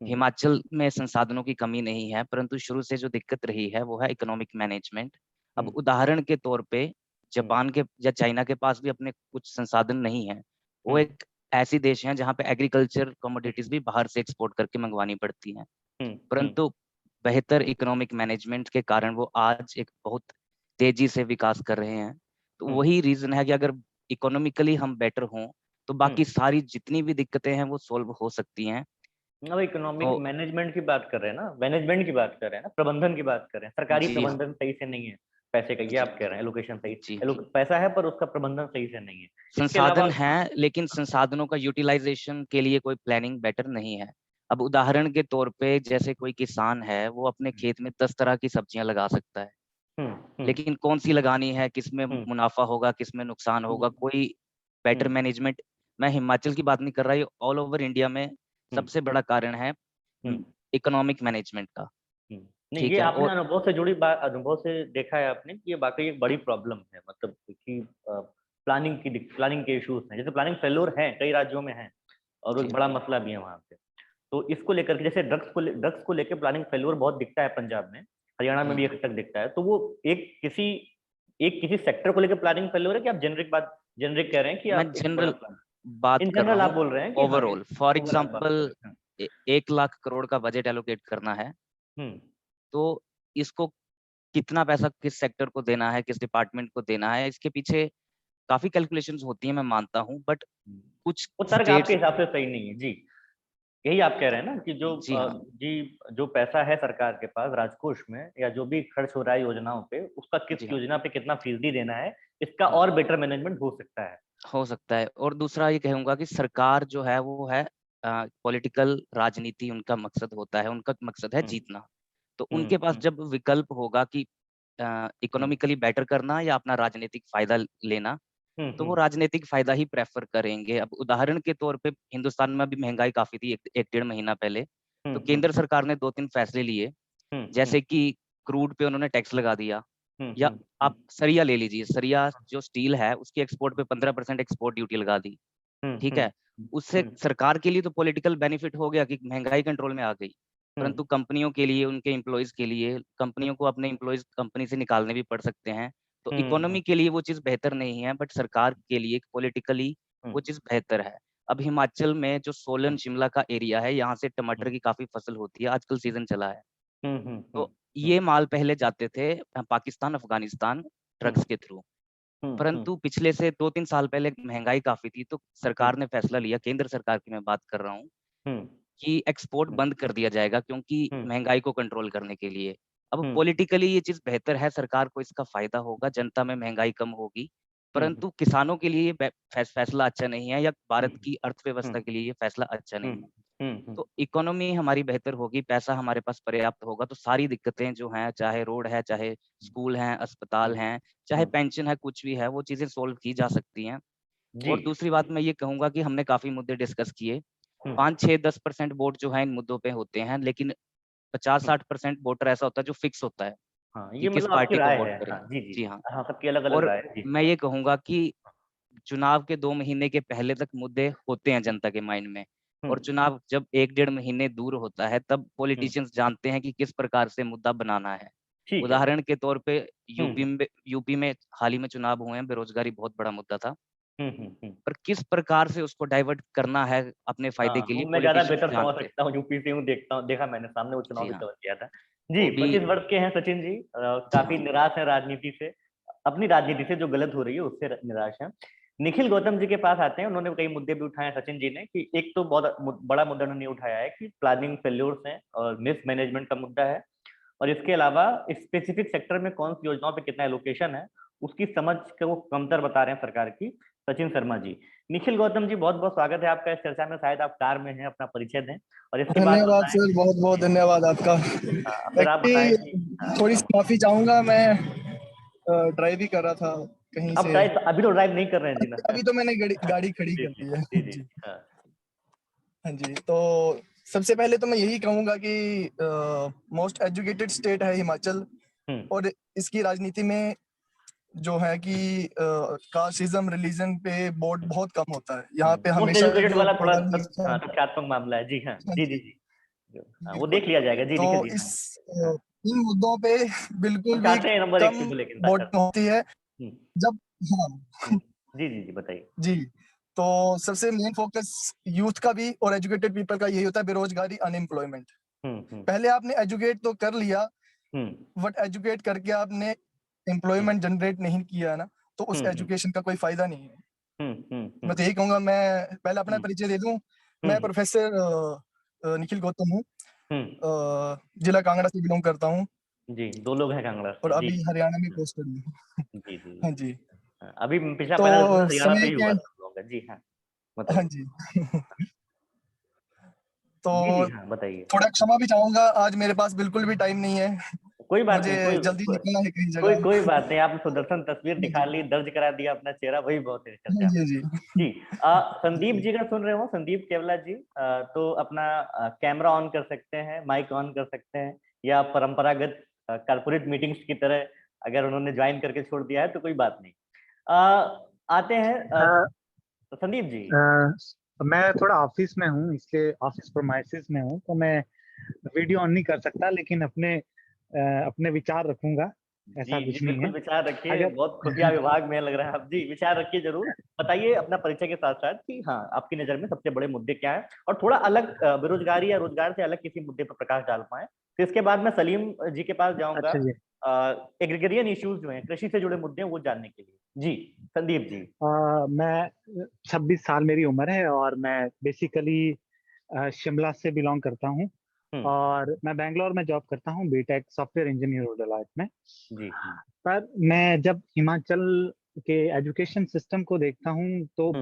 हिमाचल में संसाधनों की कमी नहीं है, परंतु शुरू से जो दिक्कत रही है वो है इकोनॉमिक मैनेजमेंट। अब उदाहरण के तौर पे जापान के या चाइना के पास भी अपने कुछ संसाधन नहीं है। वो एक ऐसी देश है जहाँ पे एग्रीकल्चर कमोडिटीज भी बाहर से एक्सपोर्ट करके मंगवानी पड़ती हैं। परंतु बेहतर इकोनॉमिक मैनेजमेंट के कारण वो आज एक बहुत तेजी से विकास कर रहे हैं। तो वही रीजन है कि अगर इकोनॉमिकली हम बेटर हों तो बाकी सारी जितनी भी दिक्कतें हैं वो सोल्व हो सकती हैं। अब इकोनॉमिक मैनेजमेंट की बात कर रहे हैं ना, मैनेजमेंट की बात कर रहे हैं ना, प्रबंधन की बात कर रहे हैं। सरकारी प्रबंधन सही से नहीं है पैसे का, ये आप कह रहे हैं। एलोकेशन सही, पैसा है पर उसका प्रबंधन सही से नहीं है। संसाधन है लेकिन संसाधनों का यूटिलाइजेशन के लिए कोई प्लानिंग बेटर नहीं है। अब उदाहरण के तौर पे जैसे कोई किसान है वो अपने खेत में 10 तरह की सब्जियां लगा सकता है, लेकिन कौन सी लगानी है, किसमें मुनाफा होगा, किसमें नुकसान होगा, कोई बेटर मैनेजमेंट। मैं हिमाचल की बात नहीं कर रहा, ये ऑल ओवर इंडिया में सबसे बड़ा कारण है इकोनॉमिक मैनेजमेंट का। नहीं, ये आपने अनुभव से जुड़ी बात, अनुभव से देखा है आपने कि ये वाकई एक बड़ी प्रॉब्लम है, मतलब कि प्लानिंग के इश्यूज हैं। जैसे प्लानिंग फेल्योर है कई राज्यों में है और एक बड़ा मसला भी है वहाँ पे। तो इसको लेकर के जैसे ड्रग्स को लेकर प्लानिंग फेल्योर बहुत दिखता है पंजाब में, हरियाणा में भी एक तक दिखता है। तो वो एक किसी सेक्टर को लेकर प्लानिंग फेल्योर है कि आप जेनरिक कह रहे हैं कि मैं आप जनरल बात कर रहा हूँ, आप बोल रहे हैं कि overall for example 1 lakh crore का बजट एलोकेट करना है, तो इसको कितना पैसा किस सेक्टर को देना है, किस डिपार्टमेंट को देना है, इसके पीछे काफी कैलकुलेशंस होती हैं, मैं मानता हूँ। बट कुछ तर्क आपके हिसाब से सही नहीं है जी, यही आप कह रहे हैं ना कि जो पैसा है सरकार के पास राजकोष में या जो भी खर्च हो रहा है योजनाओं पे, उसका किस योजना पे कितना फीसदी देना है, इसका और बेटर मैनेजमेंट हो सकता है। और दूसरा ये कहूंगा कि सरकार जो है वो है पॉलिटिकल राजनीति उनका मकसद होता है, उनका मकसद है जीतना। तो उनके पास जब विकल्प होगा कि इकोनॉमिकली बेटर करना या अपना राजनीतिक फायदा लेना, तो वो राजनीतिक फायदा ही प्रेफर करेंगे। अब उदाहरण के तौर पे हिंदुस्तान में अभी महंगाई काफी थी एक 1.5 महीना पहले, तो केंद्र सरकार ने 2-3 फैसले लिए, जैसे कि क्रूड पे उन्होंने टैक्स लगा दिया, या आप सरिया ले लीजिए, सरिया जो स्टील है उसके एक्सपोर्ट पे 15% एक्सपोर्ट ड्यूटी लगा दी, ठीक है। उससे सरकार के लिए तो पॉलिटिकल बेनिफिट हो गया कि महंगाई कंट्रोल में आ गई, परंतु कंपनियों के लिए, उनके एम्प्लॉयज के लिए, कंपनियों को अपने एम्प्लॉयज कंपनी से निकालने भी पड़ सकते हैं। तो इकोनॉमी के लिए वो चीज बेहतर नहीं है, बट सरकार के लिए पॉलिटिकली वो चीज बेहतर है। अब हिमाचल में जो सोलन शिमला का एरिया है, यहाँ से टमाटर की काफी फसल होती है, आजकल सीजन चला है। तो ये माल पहले जाते थे पाकिस्तान, अफगानिस्तान ट्रक्स के थ्रू, परंतु पिछले से 2-3 साल पहले महंगाई काफी थी, तो सरकार ने फैसला लिया, केंद्र सरकार की मैं बात कर रहा हूँ, कि एक्सपोर्ट बंद कर दिया जाएगा क्योंकि महंगाई को कंट्रोल करने के लिए। अब पॉलिटिकली ये चीज बेहतर है, सरकार को इसका फायदा होगा, जनता में महंगाई कम होगी, परंतु किसानों के लिए ये फैसला अच्छा नहीं है, या भारत की अर्थव्यवस्था के लिए ये फैसला अच्छा नहीं है। तो इकोनॉमी हमारी बेहतर होगी, पैसा हमारे पास पर्याप्त होगा, तो सारी दिक्कतें जो हैं, चाहे रोड है, चाहे स्कूल हैं, अस्पताल हैं, चाहे पेंशन है, कुछ भी है, वो चीजें सोल्व की जा सकती हैं। और दूसरी बात मैं ये कहूंगा कि हमने काफी मुद्दे डिस्कस किए, 5-6-10% वोट जो है इन मुद्दों पे होते हैं, लेकिन 50-60% वोटर ऐसा होता है जो फिक्स होता है कि किस पार्टी को वोट करें। जी हाँ, सबकी अलग-अलग और राय है। मैं ये कहूंगा कि चुनाव के 2 महीने के पहले तक मुद्दे होते हैं जनता के माइंड में, और चुनाव जब 1-1.5 महीने दूर होता है, तब पॉलिटिशियंस जानते हैं कि किस प्रकार से मुद्दा बनाना है। उदाहरण के तौर पे यूपी में हाल ही में चुनाव हुए हैं, बेरोजगारी बहुत बड़ा मुद्दा था, पर किस प्रकार से उसको डाइवर्ट करना है अपने फायदे के लिए, मैं ज्यादा बेहतर समझ सकता हूँ, यूपी से हूँ, देखा मैंने, सामने वो चुनाव भी कवर किया था जी। 25 वर्ष के हैं सचिन जी, काफी निराश है राजनीति से, अपनी राजनीति से जो गलत हो रही है उससे निराश है। निखिल गौतम जी के पास आते हैं, उन्होंने कई मुद्दे भी उठाए सचिन जी ने, कि एक तो बहुत बड़ा मुद्दा उन्होंने उठाया है कि प्लानिंग फेल्योर्स हैं और मिस मैनेजमेंट का मुद्दा है, और इसके अलावा स्पेसिफिक सेक्टर में कौन सी योजनाओं पे कितना एलोकेशन है उसकी समझ को कमतर बता रहे हैं सरकार की सचिन शर्मा जी। निखिल गौतम जी, बहुत बहुत स्वागत है आपका इस चर्चा में, शायद आप कार में हैं, अपना परिचय दें। और इसके बाद धन्यवाद सर, बहुत बहुत धन्यवाद आपका। फिर आप थोड़ी सी माफी चाहूंगा, मैं ड्राइव ही कर रहा था कहीं से। अभी तो ड्राइव नहीं कर रहे हैं जी ना? अभी तो मैंने गाड़ी खड़ी कर दी है जी। हाँ जी, तो सबसे पहले तो मैं यही कहूंगा कि मोस्ट एजुकेटेड स्टेट है हिमाचल, और इसकी राजनीति में जो है कि कास्टिज्म, रिलीजन पे वोट बहुत कम होता है यहाँ पे। हमेशा वाला थोड़ा तथ्यात्मक मामला है जी। हाँ जी जी जी, वो देख लिया जाएगा जी। तो इन मुद्दों पे बिल्कुल भी कम वोट होती है, जब हाँ जी जी जी बताइए। जी, तो सबसे मेन फोकस यूथ का भी और एजुकेटेड पीपल का यही होता है, बेरोजगारी, अनएम्प्लॉयमेंट। पहले आपने एजुकेट तो कर लिया, बट एजुकेट करके आपने एम्प्लॉयमेंट जनरेट नहीं किया ना, तो उस एजुकेशन का कोई फायदा नहीं है। मैं तो यही कहूंगा, मैं पहले अपना परिचय दे दूं। मैं प्रोफेसर निखिल गौतम हूँ, जिला कांगड़ा से बिलोंग करता हूँ जी। 2 लोग हैं कांगड़ा से। और जी अभी हरियाणा में पोस्ट कर हूँ। जी जी। हाँ जी, अभी पिछला तो पैनल हरियाणा पे समय ही के हुआ था हम लोगों का। जी हाँ, हाँ बताइए। जी जी जी तो हाँ, बताइए। थोड़ा क्षमा भी चाहूंगा, आज मेरे पास बिल्कुल भी टाइम नहीं है, कोई बात मुझे नहीं, कोई जल्दी कोई निकलना है कहीं कोई जगह। कोई बात नहीं। आपने सुदर्शन तस्वीर हाँ दिखा जी, ली, दर्ज करा दिया अपना चेहरा, वही बहुत है चर्चा हाँ में। जी, जी, जी संदीप जी, जी का सुन रहे हो, संदीप केवला जी, तो अपना कैमरा ऑन कर सकते हैं, माइक ऑन कर सकते हैं, या परंपरागत कारपोरेट मीटिंग्स की तरह अगर उन्होंने ज्वाइन करके छोड़ दिया है तो कोई बात नहीं। आते हैं संदीप जी। मैं थोड़ा ऑफिस में हूँ, इसलिए ऑफिस प्रोमाइसिस में हूँ, तो मैं वीडियो ऑन नहीं कर सकता, लेकिन अपने विचार रखूंगा, ऐसा जी जी कुछ नहीं बिल्कुल है। विचार रखिए, अगर बहुत खुफिया विभाग में लग रहा है आप। जी विचार रखिए जरूर। बताइए अपना परिचय के साथ साथ कि हाँ आपकी नजर में सबसे बड़े मुद्दे क्या हैं, और थोड़ा अलग बेरोजगारी या रोजगार से अलग किसी मुद्दे पर प्रकाश डाल पाए। फिर इसके बाद मैं सलीम जी के पास जाऊंगा, अच्छा जी, एग्रीगेरियन इश्यूज जो हैं, कृषि से जुड़े मुद्दे हैं, वो जानने के लिए। जी संदीप जी। मैं 26 साल मेरी उम्र है और मैं बेसिकली शिमला से बिलोंग करता हूँ, हम्म। और मैं बैंगलोर में जॉब करता हूँ, बीटेक सॉफ्टवेयर इंजीनियर हूँ डेलॉयट में। जी। पर मैं जब हिमाचल के एजुकेशन सिस्टम को देखता हूँ, तो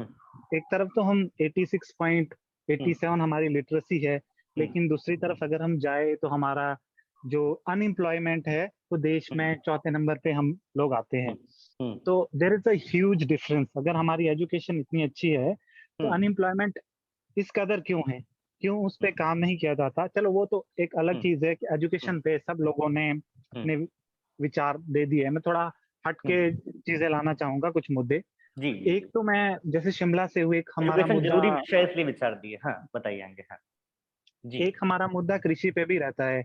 एक तरफ तो हम 86.87 हमारी लिटरेसी है, लेकिन दूसरी तरफ अगर हम जाए तो हमारा जो अनएम्प्लॉयमेंट है वो देश में चौथे नंबर पे हम लोग आते हैं। तो there is a huge difference. अगर हमारी एजुकेशन इतनी अच्छी है तो अनएम्प्लॉयमेंट इस कदर क्यों है, क्यों उस पे काम नहीं किया जाता? चलो वो तो एक अलग चीज है कि एजुकेशन पे सब लोगों ने अपने विचार दे दिए। मैं थोड़ा हट के चीजें लाना चाहूंगा, कुछ मुद्दे। जी जी एक तो मैं जैसे शिमला से हूँ, एक हमारा एजुकेशन मुद्दा जरूरी विषय इसलिए विचार दिए। हाँ बताइए आगे। हाँ जी। एक हमारा मुद्दा कृषि पे भी रहता है।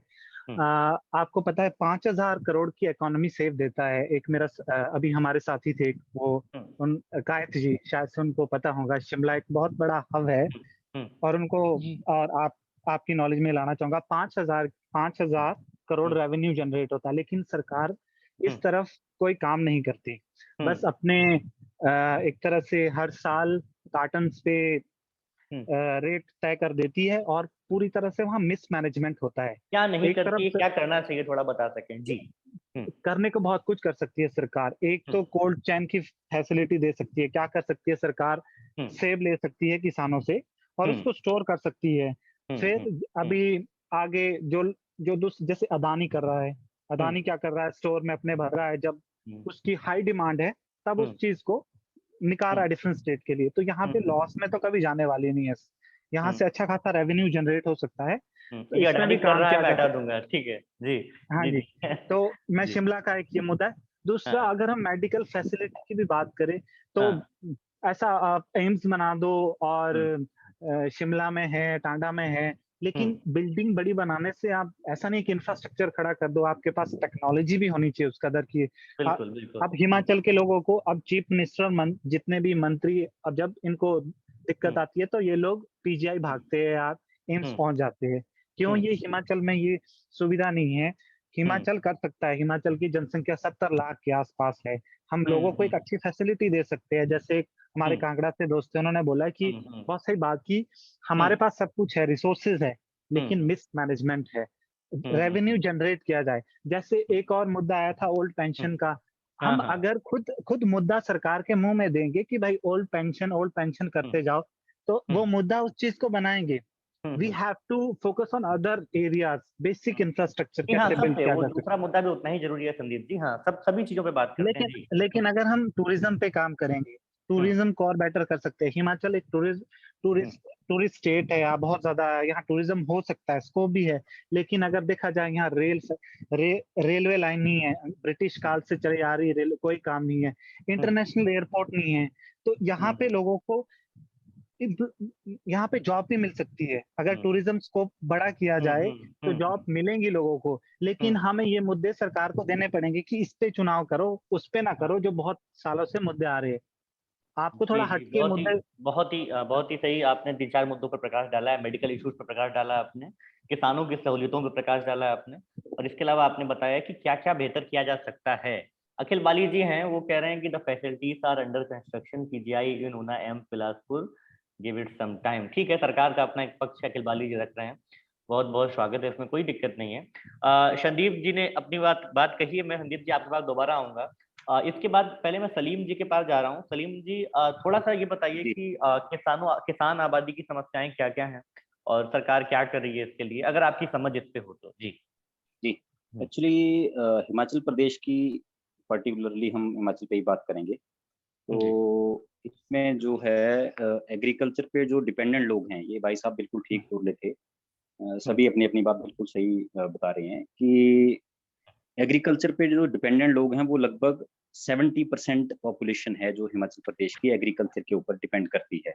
आपको पता है 5,000 करोड़ की इकोनॉमी सेव देता है। एक मेरा अभी हमारे साथी थे, वो उन कायत जी, शायद से उनको पता होगा, शिमला एक बहुत बड़ा हब है, और उनको और आपकी नॉलेज में लाना चाहूंगा, 5,000 करोड़ रेवेन्यू जनरेट होता है, लेकिन सरकार इस तरफ कोई काम नहीं करती। बस अपने एक तरह से हर साल कार्टन पे रेट तय कर देती है, और पूरी तरह से वहाँ मिसमैनेजमेंट होता है। क्या नहीं एक तरफ करती है, से क्या करना चाहिए, थोड़ा बता सकें। जी। करने को बहुत कुछ कर सकती है सरकार। एक तो कोल्ड चेन की फैसिलिटी दे सकती है। क्या कर सकती है सरकार? सेब ले सकती है किसानों से और उसको स्टोर कर सकती है। फिर अभी आगे जैसे अदानी कर रहा है, अदानी क्या कर रहा है, स्टोर में अपने भर रहा है। जब उसकी हाई डिमांड है तब उस चीज को निकाल रहा है डिफरेंट स्टेट के लिए। तो यहाँ पे लॉस में तो कभी जाने वाली नहीं है। यहाँ से अच्छा खासा रेवेन्यू जनरेट हो सकता है, तो ये इसमें अडानी भी कर काम रहा है, किया मैं जा हटा सकता दूंगा। ठीक है जी। है। हाँ जी जी, जी तो मैं जी। शिमला का एक ये मुद्दा है। दूसरा, हाँ अगर हम मेडिकल फैसिलिटी की भी बात करें तो हाँ ऐसा आप एम्स बना दो, और शिमला में है, टांडा में है, लेकिन बिल्डिंग बड़ी बनाने से आप ऐसा नहीं कि इंफ्रास्ट्रक्चर खड़ा कर दो, आपके पास टेक्नोलॉजी भी होनी चाहिए उस कदर की। बिल्कुल बिल्कुल। अब हिमाचल के लोगों को, अब चीफ मिनिस्टर, जितने भी मंत्री, अब जब इनको दिक्कत आती है तो ये लोग पीजीआई भागते हैं यार, एम्स पहुंच जाते हैं। क्यों? ये हिमाचल में ये सुविधा नहीं है। हिमाचल कर सकता है, हिमाचल की जनसंख्या 70 लाख के आसपास है। हम लोगों को एक अच्छी फैसिलिटी दे सकते हैं। जैसे एक हमारे कांगड़ा से दोस्त हैं, उन्होंने बोला कि बहुत सही बात की, हमारे पास सब कुछ है, रिसोर्सेज है, लेकिन मिसमैनेजमेंट है। रेवेन्यू जनरेट किया जाए। जैसे एक और मुद्दा आया था ओल्ड पेंशन का। हम अगर खुद मुद्दा सरकार के मुंह में देंगे कि भाई ओल्ड पेंशन करते जाओ, तो वो मुद्दा उस चीज को बनाएंगे। We have to focus on other areas, basic infrastructure हाँ कैसे सब बिल्ड पे किया वो जा दूसरा सकता मुद्दा भी उतना ही जरूरी है संदीप जी। हाँ सब सभी चीजों पे बात है। करते हैं जी। लेकिन अगर हम टूरिज्म पे काम करेंगे, टूरिज्म को और बेटर कर सकते हैं। हिमाचल एक टूरिस्ट स्टेट है, यहाँ बहुत ज्यादा यहाँ टूरिज्म हो सकता है, स्कोप भी है। लेकिन अगर देखा जाए यहाँ रेलवे लाइन नहीं है, ब्रिटिश काल से चली आ रही रेल, कोई काम नहीं है, इंटरनेशनल एयरपोर्ट नहीं है, तो यहाँ पे लोगों को यहाँ पे जॉब भी मिल सकती है अगर टूरिज्म स्कोप बड़ा किया जाए तो जॉब मिलेंगी लोगों को। लेकिन हमें ये मुद्दे सरकार को देने पड़ेंगे कि इस पे चुनाव करो, उस पे ना करो, जो बहुत सालों से मुद्दे आ रहे हैं। आपको थोड़ा हटके मुद्दे, बहुत ही सही आपने 3-4 मुद्दों पर प्रकाश डाला है। मेडिकल इश्यूज पर प्रकाश डाला आपने, किसानों की सहूलियतों पर प्रकाश डाला आपने, और इसके अलावा आपने बताया कि क्या क्या बेहतर किया जा सकता है। अखिल बाली जी हैं, वो कह रहे हैं कि the facilities are under construction, PGI in Una AIIMS Bilaspur, give it some time. ठीक है, सरकार का अपना एक पक्ष अखिल बाली जी रख रहे हैं, बहुत बहुत स्वागत है, इसमें कोई दिक्कत नहीं है। संदीप जी ने अपनी बात कही है। मैं संदीप जी आपके पास दोबारा आऊंगा। इसके बाद पहले मैं सलीम जी के पास जा रहा हूँ। सलीम जी, थोड़ा सा ये बताइए कि किसान आबादी की समस्याएं क्या क्या हैं और सरकार क्या कर रही है इसके लिए, अगर आपकी समझ इस पे हो तो। जी जी एक्चुअली हिमाचल प्रदेश की, पर्टिकुलरली हम हिमाचल पे ही बात करेंगे, तो इसमें जो है एग्रीकल्चर पे जो डिपेंडेंट लोग हैं, ये भाई साहब बिल्कुल ठीक बोल रहे थे। सभी अपनी अपनी बात बिल्कुल सही बता रहे हैं कि एग्रीकल्चर पे जो डिपेंडेंट लोग हैं वो लगभग 70% पॉपुलेशन है जो हिमाचल प्रदेश की एग्रीकल्चर के ऊपर डिपेंड करती है।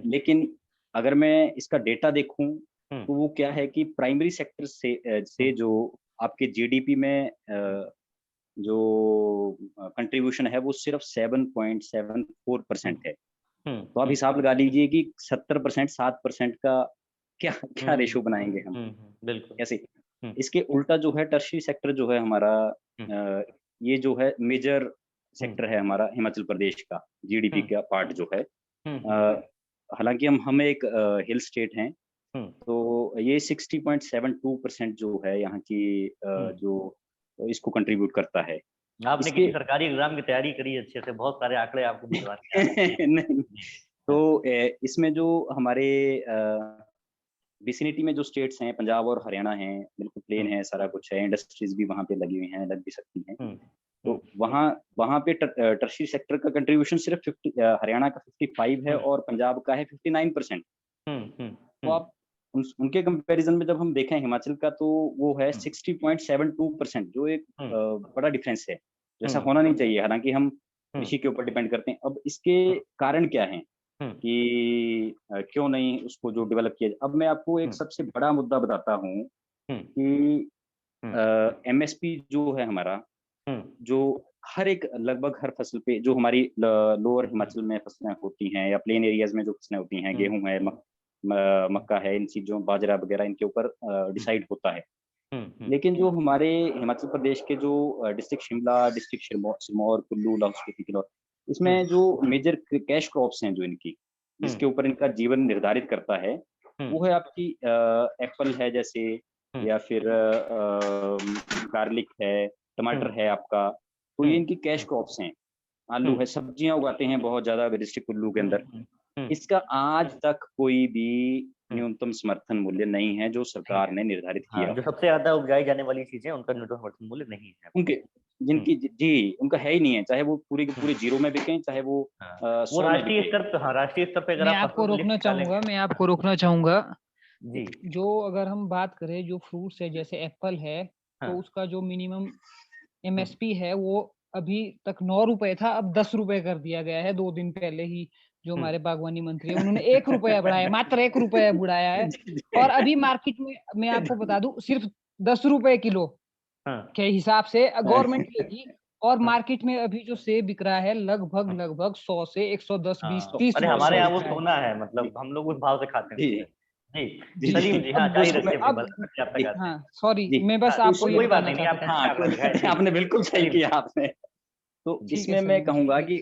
लेकिन अगर मैं इसका डेटा देखूं तो वो क्या है कि प्राइमरी सेक्टर से जो आपके जीडीपी में जो कंट्रीब्यूशन है वो सिर्फ 7.74% है। तो आप हिसाब लगा लीजिए कि 70%, 7% का क्या क्या रेशो बनाएंगे हम, बिल्कुल कैसे। इसके उल्टा जो है टर्शियरी सेक्टर जो है हमारा, ये जो है मेजर सेक्टर है हमारा हिमाचल प्रदेश का, जीडीपी का पार्ट जो है। हालांकि हम एक हिल स्टेट हैं, तो ये 60.72% जो है यहाँ की जो इसको कंट्रीब्यूट करता है। आपने किसी सरकारी एग्जाम की तैयारी करी है अच्छे से, बहुत सारे आंकड़े आपको नहीं, तो इसमें जो हमारे विसिनिटी में जो स्टेट्स हैं, पंजाब और हरियाणा हैं, बिल्कुल प्लेन है, सारा कुछ है, इंडस्ट्रीज भी वहाँ पे लगी हुई हैं, लग भी सकती हैं। तो वहाँ पे टर्शियरी सेक्टर का कंट्रीब्यूशन सिर्फ 50, हरियाणा का 55 है और पंजाब का है 59%। तो आप उनके कंपैरिजन में जब हम देखें हिमाचल का, तो वो है 60.72%, जो एक बड़ा डिफरेंस है, जैसा होना नहीं चाहिए। हालांकि हम कृषि के ऊपर डिपेंड करते हैं। अब इसके कारण क्या हैं कि क्यों नहीं उसको जो डेवलप किया। अब मैं आपको एक सबसे बड़ा मुद्दा बताता हूँ कि एमएसपी जो है हमारा, जो हर एक लगभग हर फसल पे जो हमारी लोअर हिमाचल में फसलें होती हैं या प्लेन एरियाज में जो फसलें होती हैं, गेहूं है, मक्का है, इन चीजों, बाजरा वगैरह, इनके ऊपर डिसाइड होता है। लेकिन जो हमारे हिमाचल प्रदेश के जो डिस्ट्रिक्ट शिमला, डिस्ट्रिक्ट सिरमौर, कुल्लू, लाहौल स्पीति, किन्नौर, इसमें जो मेजर कैश क्रॉप्स हैं जो इनकी, जिसके ऊपर इनका जीवन निर्धारित करता है, वो है आपकी एप्पल है जैसे, या फिर गार्लिक है, टमाटर है आपका, तो ये इनकी कैश क्रॉप्स हैं। आलू है, सब्जियां उगाते हैं बहुत ज्यादा डिस्ट्रिक्ट कुल्लू के अंदर। इसका आज तक कोई भी न्यूनतम समर्थन मूल्य नहीं है जो सरकार ने निर्धारित किया। जो सबसे ज्यादा उगाई जाने वाली चीजें, उनका न्यूनतम समर्थन मूल्य नहीं है उनके, जिनकी जी उनका है ही नहीं है, चाहे वो पूरी की पूरी जीरो में बिके, चाहे वो राष्ट्रीय स्तर पर, राष्ट्रीय स्तर पे अगर मैं आपको रोकना चाहूंगा जी। जो अगर हम बात करें जो फ्रूट्स है जैसे एप्पल है, तो उसका जो मिनिमम एमएसपी है वो अभी तक 9 रुपए था, अब 10 रुपए कर दिया गया है। 2 दिन पहले ही जो हमारे बागवानी मंत्री है उन्होंने 1 रुपया बढ़ाया, मात्र 1 रुपया बढ़ाया है। और अभी मार्केट में मैं आपको बता दूं सिर्फ 10 रुपए किलो के हिसाब से गवर्नमेंट लेगी, और मार्केट में अभी जो सेब बिक रहा है लगभग 100 से 110, 20, 30 रुपए। हमारे यहाँ वो सोना है, मतलब हम लोग उस भाव से खाते हैं। जी सलीम जी, हाँ जारी रखिए। हाँ सॉरी, मैं बस आपको ये बताना चाहता था। आपने बिल्कुल सही किया आपने। तो इसमें मैं कहूंगा कि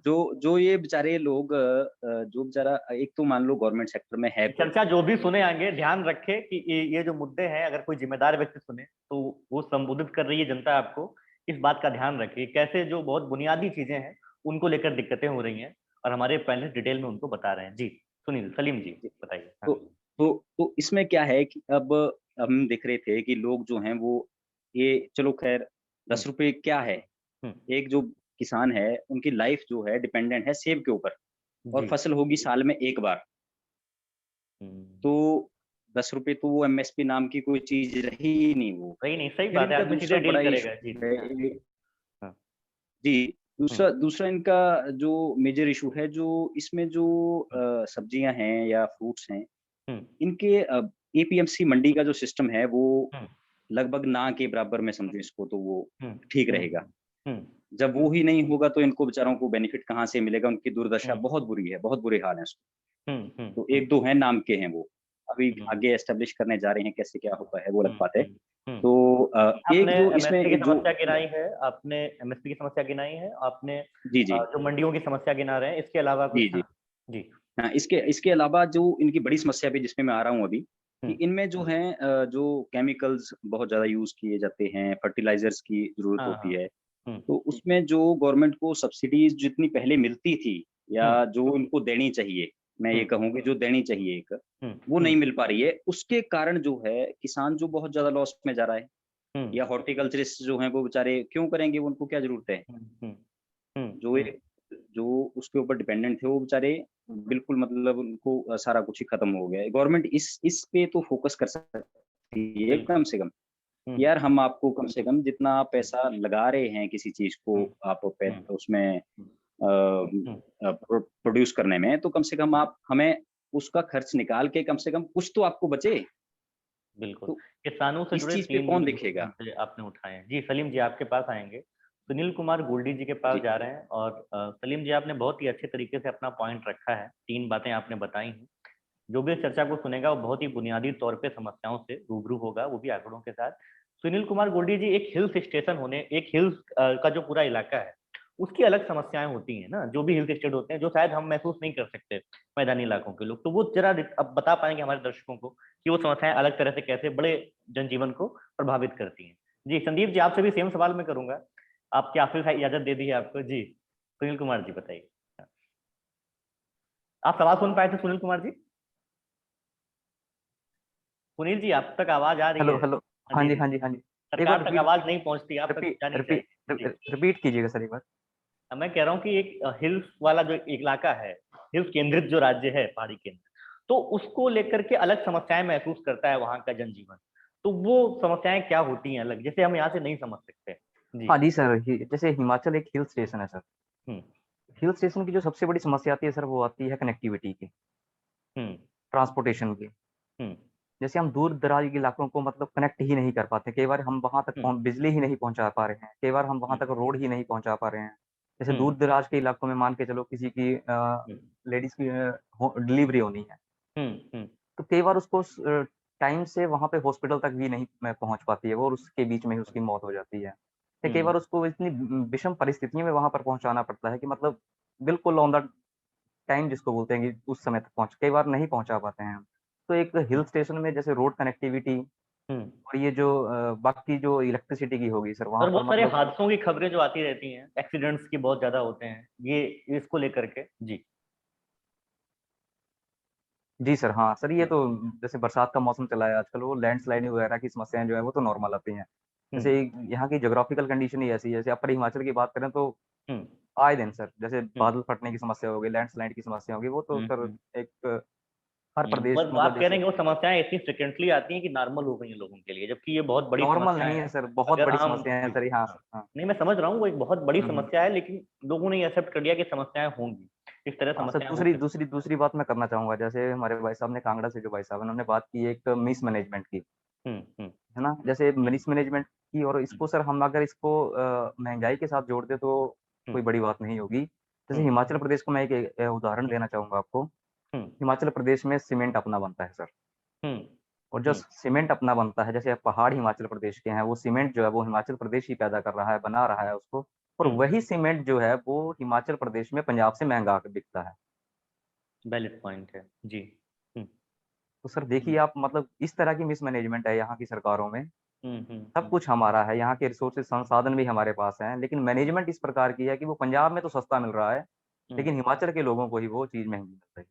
जो ये बेचारे लोग, जो बेचारा, एक तो मान लो गवर्नमेंट सेक्टर में है, चर्चा जो भी सुने आगे ध्यान रखे कि ये जो मुद्दे हैं, अगर कोई जिम्मेदार व्यक्ति सुने तो वो संबोधित कर रही है जनता आपको, इस बात का ध्यान रखिए। कैसे जो बहुत बुनियादी चीजें हैं उनको लेकर दिक्कतें हो रही हैं और हमारे पहले डिटेल में उनको बता रहे हैं। जी सुनील, सलीम जी बताइए। तो इसमें क्या है कि अब हम देख रहे थे कि लोग जो हैं वो, ये चलो खैर 10 रुपए क्या है, एक जो किसान है उनकी लाइफ जो है डिपेंडेंट है सेब के ऊपर, और फसल होगी साल में एक बार। तो 10 रुपए तो वो एमएसपी नाम की कोई चीज रही ही नहीं, वो रही नहीं। सही बात है, आदमी सीधे डील करेगा। जी दूसरा इनका जो मेजर इशू है, जो इसमें जो सब्जियां हैं या फ्रूट्स हैं, इनके एपीएमसी मंडी का जो सिस्टम है वो लगभग ना के बराबर में समझो इसको, तो वो ठीक रहेगा। जब वो ही नहीं होगा तो इनको बेचारों को बेनिफिट कहाँ से मिलेगा? उनकी दुर्दशा बहुत बुरी है, बहुत बुरे हाल है उसमें। तो 1-2 हैं, नाम के हैं वो। अभी आगे एस्टेब्लिश करने जा रहे हैं, कैसे क्या होता है वो अलग बात है। तो एक आपने जो एमएसपी की इसमें जो समस्या गिनाई है, आपने एमएसपी की समस्या गिनाई है, आपने जी, जी। जो मंडियों की समस्या गिना रहे हैं, इसके अलावा कुछ? जी, जी। जी। हाँ, इसके अलावा जो इनकी बड़ी समस्या भी जिसमें मैं आ रहा हूँ अभी, कि इनमें जो है जो केमिकल्स बहुत ज़्यादा यूज़ किए जाते हैं, फर्टिलाइज़र्स की ज़रूरत हाँ, होती हाँ। है। तो उसमें जो गवर्नमेंट को सब्सिडीज़ जितनी पहले मिलती थी या जो इनको देनी चाहिए, मैं ये कहूँगी जो देनी चाहिए एक, वो नहीं मिल पा रही है। उसके कारण जो है किसान जो बहुत ज़्यादा लॉस में जा रहा है, या हॉर्टिकल्चरिस्ट जो हैं वो बेचारे क्यों करेंगे? उनको क्या ज़रूरत है? जो उसके ऊपर डिपेंडेंट थे वो बेचारे बिल्कुल मतलब उनको सारा कुछ ही खत्म हो गया है। गवर्नमेंट इस पे तो फोकस कर सकती है कम से कम। यार हम आपको कम से कम जितना पैसा लगा रहे हैं किसी चीज़ को आप उसमें प्रोड्यूस करने में, तो कम से कम आप हमें उसका खर्च निकाल के कम से कम कुछ तो आपको बचे। बिल्कुल। तो किसानों से इस जुड़े चीज़ पे 3 कौन मुद्दे देखेगा? आपने उठाए हैं। जी, सलीम जी आपके पास आएँगे। सुनील कुमार गोल्डी जी के पास जी। जा रहे हैं और सलीम जी आपने बहुत ही अच्छे तरीके से अपना पॉइंट रखा है। 3 बातें आपने बताई हैं। जो भी इस चर्चा को सुनेगा वो बहुत ही बुनियादी तौर पे समस्याओं से रूबरू होगा, वो भी आंकड़ों के साथ। सुनील कुमार गोल्डी जी, एक हिल्स स्टेशन होने, एक हिल्स का जो पूरा इलाका है, उसकी अलग समस्याएँ होती हैं ना, जो भी हिल स्टेट होते हैं, जो शायद हम महसूस नहीं कर सकते मैदानी इलाकों के लोग। तो वो ज़रा अब बता पाएँगे हमारे दर्शकों को कि वो समस्याएँ अलग तरह से कैसे बड़े जनजीवन को प्रभावित करती हैं? जी, संदीप जी आपसे भी सेम सवाल मैं करूँगा। आपकी आखिरी इजाज़त दे दी है आपको। जी, सुनील कुमार जी बताइए। आप सवाल सुन पाए थे सुनील कुमार जी? सुनील जी, आप तक आवाज़ आ रही हेलो, है। हेलो। हाँ हाँ जी, जी, जी। हाँ जी, हाँ जी। एक बार सरकार तक आवाज़ नहीं पहुँचती, आप तक जानी चाहिए। जी। रिपीट कीजिएगा सर एक बार। मैं कह रहा हूँ कि एक हिल्स वाला जो इलाका है, हिल्स केंद्रित जो राज्य है, पहाड़ी केंद्र, तो उसको लेकर के अलग समस्याएँ महसूस करता है वहाँ का जनजीवन। तो वो समस्याएँ क्या होती हैं अलग, जिसे हम यहाँ से नहीं समझ सकते? जी। हाँ जी सर, जैसे हिमाचल एक हिल स्टेशन है सर। हुँ, हिल स्टेशन की जो सबसे बड़ी समस्या आती है सर, वो आती है कनेक्टिविटी की, हुँ, ट्रांसपोर्टेशन की। हुँ, जैसे हम दूर-दराज के इलाकों को मतलब कनेक्ट ही नहीं कर पाते। कई बार हम वहाँ तक हुँ, बिजली ही नहीं पहुँचा पा रहे हैं। कई बार हम वहाँ हुँ, तक रोड ही नहीं पहुँचा पा रहे हैं। जैसे हुँ, दूर-दराज के इलाकों में मान के चलो किसी की हुँ, लेडीज़ की हो डिलीवरी होनी है, हुँ, हुँ, तो कई बार उसको टाइम से वहाँ पे हॉस्पिटल तक भी नहीं पहुँच पाती है वो और उसके बीच में ही उसकी मौत हो जाती है। या कई हुँ, बार उसको इतनी विषम परिस्थितियों में वहाँ पर पहुँचाना पड़ता है कि मतलब बिल्कुल ऑन द टाइम जिसको बोलते हैं कि उस समय तक कई बार नहीं पहुँचा पाते हैं हम। तो एक हिल स्टेशन में जैसे रोड कनेक्टिविटी हुँ। और ये जो बाकी जो इलेक्ट्रिसिटी की होगी सर वहाँ और पर बहुत सारे मतलब हादसों की खबरें जो आती रहती हैं, एक्सीडेंट्स की बहुत ज़्यादा होते हैं, ये इसको लेकर के? जी। जी सर, हाँ, सर ये हुँ, तो जैसे बरसात का मौसम चला है आजकल वो लैंडस्लाइडिंग वगैरह की समस्याएँ जो है वो तो नॉर्मल आती हैं। हुँ, जैसे यहाँ की ज्योग्राफिकल कंडीशन ही ऐसी है, जैसे अपर हिमाचल की बात करें तो हुँ, आए दिन सर, जैसे हुँ, बादल फटने की समस्या हो गई, लैंडस्लाइड की समस्या हो गई, वो तो हुँ, सर हुँ, एक हर प्रदेश बस मतलब आप कह रहे जैसे हैं कि वो समस्याएँ इतनी फ्रीक्वेंटली आती हैं कि नॉर्मल हो गई हैं लोगों के लिए, जबकि ये बहुत बड़ी नॉर्मल समस्याएँ नहीं है हैं। सर, बहुत अगर बड़ी आम समस्याएँ हैं जी, सर यहाँ हाँ। हाँ। नहीं, मैं समझ रहा हूँ, वो एक बहुत बड़ी हुँ, हुँ। समस्या है, लेकिन लोगों ने एक्सेप्ट कर लिया कि समस्याएँ होंगी। इस तरह हाँ, सर समस्याएँ हो दूसरी सकती दूसरी दूसरी बात मैं करना चाहूँगा, जैसे हमारे भाई साहब ने कांगड़ा से जो भाई साहब हैं, उन्होंने बात की एक मिसमैनेजमेंट की, हैं। हुँ, हुँ, है ना? जैसे हुँ, मिसमैनेजमेंट की और हुँ, इसको सर हम अगर इसको महँगाई के साथ जोड़ दें तो हुँ, कोई बड़ी बात नहीं होगी। जैसे हुँ, हिमाचल प्रदेश को मैं एक उदाहरण हुँ, देना चाहूँगा आपको। हुँ, हिमाचल प्रदेश में सीमेंट अपना बनता है सर हुँ, और जो हुँ, सीमेंट अपना बनता है, जैसे पहाड़ हिमाचल प्रदेश के हैं, वो सीमेंट जो है वो हिमाचल प्रदेश ही पैदा कर रहा है, बना रहा है उसको और हुँ। वही सीमेंट जो है वो हिमाचल प्रदेश में पंजाब से महँगा के बिकता है। वैलिड पॉइंट है। जी। हुँ, तो सर हुँ, देखिए आप मतलब इस तरह की मिसमैनेजमेंट है यहाँ की सरकारों में। हुँ, हुँ, सब हुँ, कुछ हमारा है, यहाँ के रिसोर्सेज़ संसाधन भी हमारे पास हैं, लेकिन मैनेजमेंट इस प्रकार की है कि वो पंजाब में तो सस्ता मिल रहा है, हुँ। लेकिन हिमाचल के लोगों को ही वो चीज़ महँगी मिल रही है।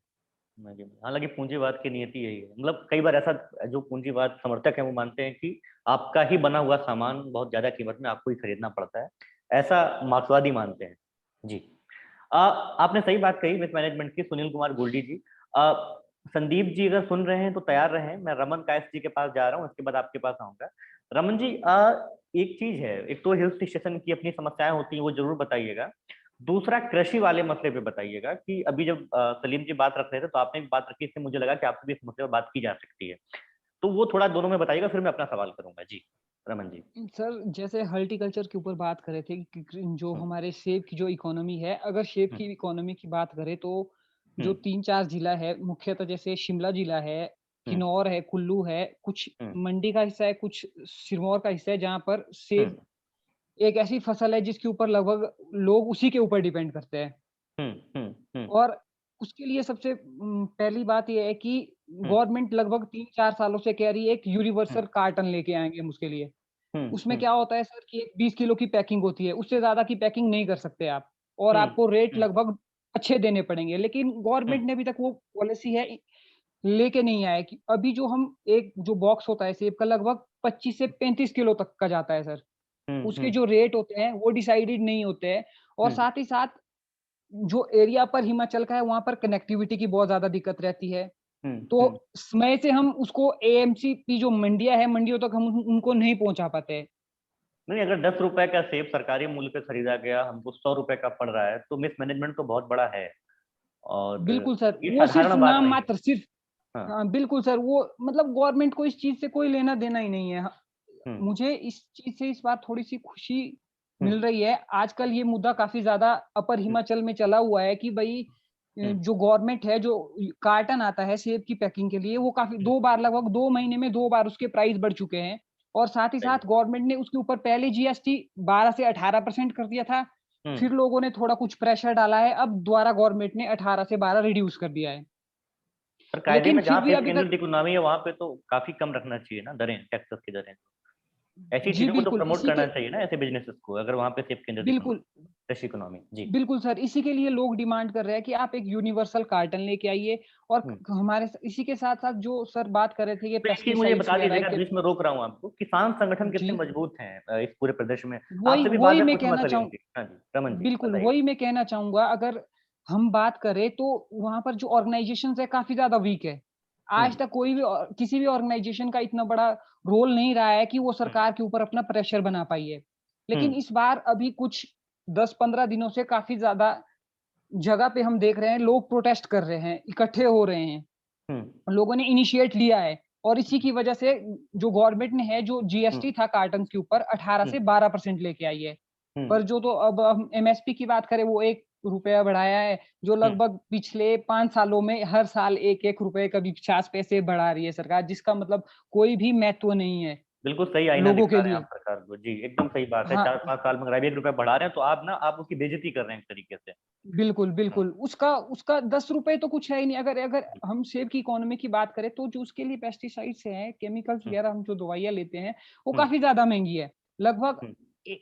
हालाँकि पूँजीवाद की नियति यही है। मतलब कई बार ऐसा जो पूँजीवाद समर्थक हैं वो मानते हैं कि आपका ही बना हुआ सामान बहुत ज़्यादा कीमत में आपको ही खरीदना पड़ता है। ऐसा मार्क्सवादी मानते हैं। जी। आपने सही बात कही मिसमैनेजमेंट की सुनील कुमार गोल्डी जी। संदीप जी अगर सुन रहे हैं तो तैयार रहें, मैं रमन कायस्थ जी के पास जा रहा हूँ, उसके बाद आपके पास आऊँगा। रमन जी एक चीज़ है, एक तो हिल स्टेशन की अपनी समस्याएँ होती हैं, वो ज़रूर बताइएगा। दूसरा कृषि वाले मसले पे बताइएगा कि अभी जब सलीम जी बात रख रहे थे तो आपने भी बात रखी, इससे मुझे लगा कि आपसे भी इस मसले पर बात की जा सकती है, तो वो थोड़ा दोनों में बताइएगा, फिर मैं अपना सवाल करूंगा। जी रमन जी। सर जैसे हॉर्टिकल्चर के ऊपर बात कर रहे थे कि जो हम्म, हमारे सेब की जो इकोनॉमी है, अगर सेब की इकोनॉमी की बात करें तो जो 3-4 जिला है मुख्यतः, जैसे शिमला जिला है, किन्नौर है, कुल्लू है, कुछ मंडी का हिस्सा है, कुछ सिरमौर का हिस्सा है, जहाँ पर सेब एक ऐसी फसल है जिसके ऊपर लगभग लोग उसी के ऊपर डिपेंड करते हैं। और उसके लिए सबसे पहली बात ये है कि गवर्नमेंट लगभग 3-4 सालों से कह रही है एक यूनिवर्सल कार्टन लेके आएंगे हम उसके लिए। उसमें क्या होता है सर कि 20 किलो की पैकिंग होती है, उससे ज़्यादा की पैकिंग नहीं कर सकते आप, और आपको रेट लगभग अच्छे देने पड़ेंगे। लेकिन गवर्नमेंट ने अभी तक वो पॉलिसी है लेके नहीं आया कि अभी जो हम एक जो बॉक्स होता है सेब का लगभग 25 से 35 किलो तक का जाता है सर। उसके जो रेट होते हैं वो डिसाइडेड नहीं होते हैं, और साथ ही साथ जो एरिया पर हिमाचल का है वहाँ पर कनेक्टिविटी की बहुत ज़्यादा दिक्कत रहती है। तो समय से हम उसको एएमसी की जो मंडियाँ हैं, मंडियों तक हम उनको नहीं पहुँचा पाते हैं। नहीं, अगर 10 रुपए का सेब सरकारी मूल्य पे खरीदा गया, हमको 100 रुपए का पड़ रहा है, तो मिसमैनेजमेंट तो बहुत बड़ा है, और बिल्कुल सर, ये वो सिर्फ साधारण बात नाम नहीं है। मात्र सिर्फ हाँ। हाँ, बिल्कुल सर, वो मतलब गवर्नमेंट को इस चीज़ से कोई लेना देना ही नहीं है। मुझे इस चीज़ से इस बार थोड़ी-सी खुशी मिल रही है। आजकल ये मुद्दा काफ़ी ज़्यादा अपर हिमाचल में चला हुआ है कि भई जो गवर्नमेंट है, जो कार्टन आता है सेब की पैकिंग के लिए, वो काफ़ी 2 बार लगभग 2 महीने में 2 बार उसके प्राइस बढ़ चुके हैं। और साथ ही सही। साथ गवर्नमेंट ने उसके ऊपर पहले जीएसटी 12 से 18% कर दिया था। फिर लोगों ने थोड़ा कुछ प्रेशर डाला है, अब दोबारा गवर्नमेंट ने 18 से 12 रिड्यूस कर दिया है। पर कायदे लेकिन में फिर जहाँ भी सेब अभी तक केंद्रित इकोनॉमी है वहाँ पे तो काफी कम रखना चाहिए ना दरें, टैक्सेस की दरें। ऐसी जी चीजों को तो बिल्कुल, प्रमोट इसी करना के चाहिए ना, ऐसे बिजनेसेस को, अगर वहाँ पे सेब केंद्रित इकोनॉमी, बिल्कुल, कृषि इकोनॉमी। जी। बिल्कुल सर, इसी के लिए लोग डिमांड कर रहे हैं कि आप एक यूनिवर्सल कार्टन लेके आइए। और हमारे इसी के साथ-साथ जो सर बात कर रहे थे ये तो एक चीज मुझे पेस्टिसाइड्स बता वगैरह दीजिएगा, के। बीच में रोक रहा हूँ आपको, किसान संगठन जी, कितने मजबूत हैं इस पूरे प्रदेश में? वही आपसे भी बाद वही में मैं पूछूंगा कहना सलीम चाहूँ जी। हाँ जी रमन जी बिल्कुल, बताइए। वही मैं कहना चाहूँगा, अगर हम बात करें तो वहाँ पर जो ऑर्गनाइज़ेशंस है काफ़ी ज़्यादा वीक है। आज तक कोई भी किसी भी ऑर्गनाइज़ेशन का इतना बड़ा रोल नहीं रहा है कि वो सरकार के ऊपर अपना प्रेशर बना पाई है। लेकिन इस बार अभी कुछ 10-15 दिनों से काफ़ी ज़्यादा जगह पे हम देख रहे हैं लोग प्रोटेस्ट कर रहे हैं, इकट्ठे हो रहे हैं। लोगों ने इनिशिएट लिया है, और इसी की वजह से जो गवर्नमेंट ने है, जो जीएसटी था कार्टन के ऊपर 18 से 12% लेके आई है। पर जो तो अब हम एमएसपी की बात करें वो ₹1 बढ़ाया है, जो लगभग पिछले 5 सालों में हर साल 1-1 रुपए कभी 50 पैसे बढ़ा रही है सरकार, जिसका मतलब कोई भी महत्व नहीं है बिल्कुल सही आईना लोगों दिखा के रहे हैं लिए। आप सरकार को। जी एकदम सही बात है, हाँ, 4-5 साल में अगर 1 रुपए बढ़ा रहे हैं तो आप ना, आप उसकी बेइज्जती कर रहे हैं एक तरीके से। बिल्कुल, हम्म, बिल्कुल। उसका उसका ₹10 तो कुछ है ही नहीं। अगर अगर हम सेब की इकोनॉमी की बात करें तो जो उसके लिए पेस्टिसाइड्स हैं, केमिकल्स हम्म, वगैरह हम जो दवाइयाँ लेते हैं, वो हम्म, काफ़ी ज़्यादा महँगी है। लगभग हम्म, ए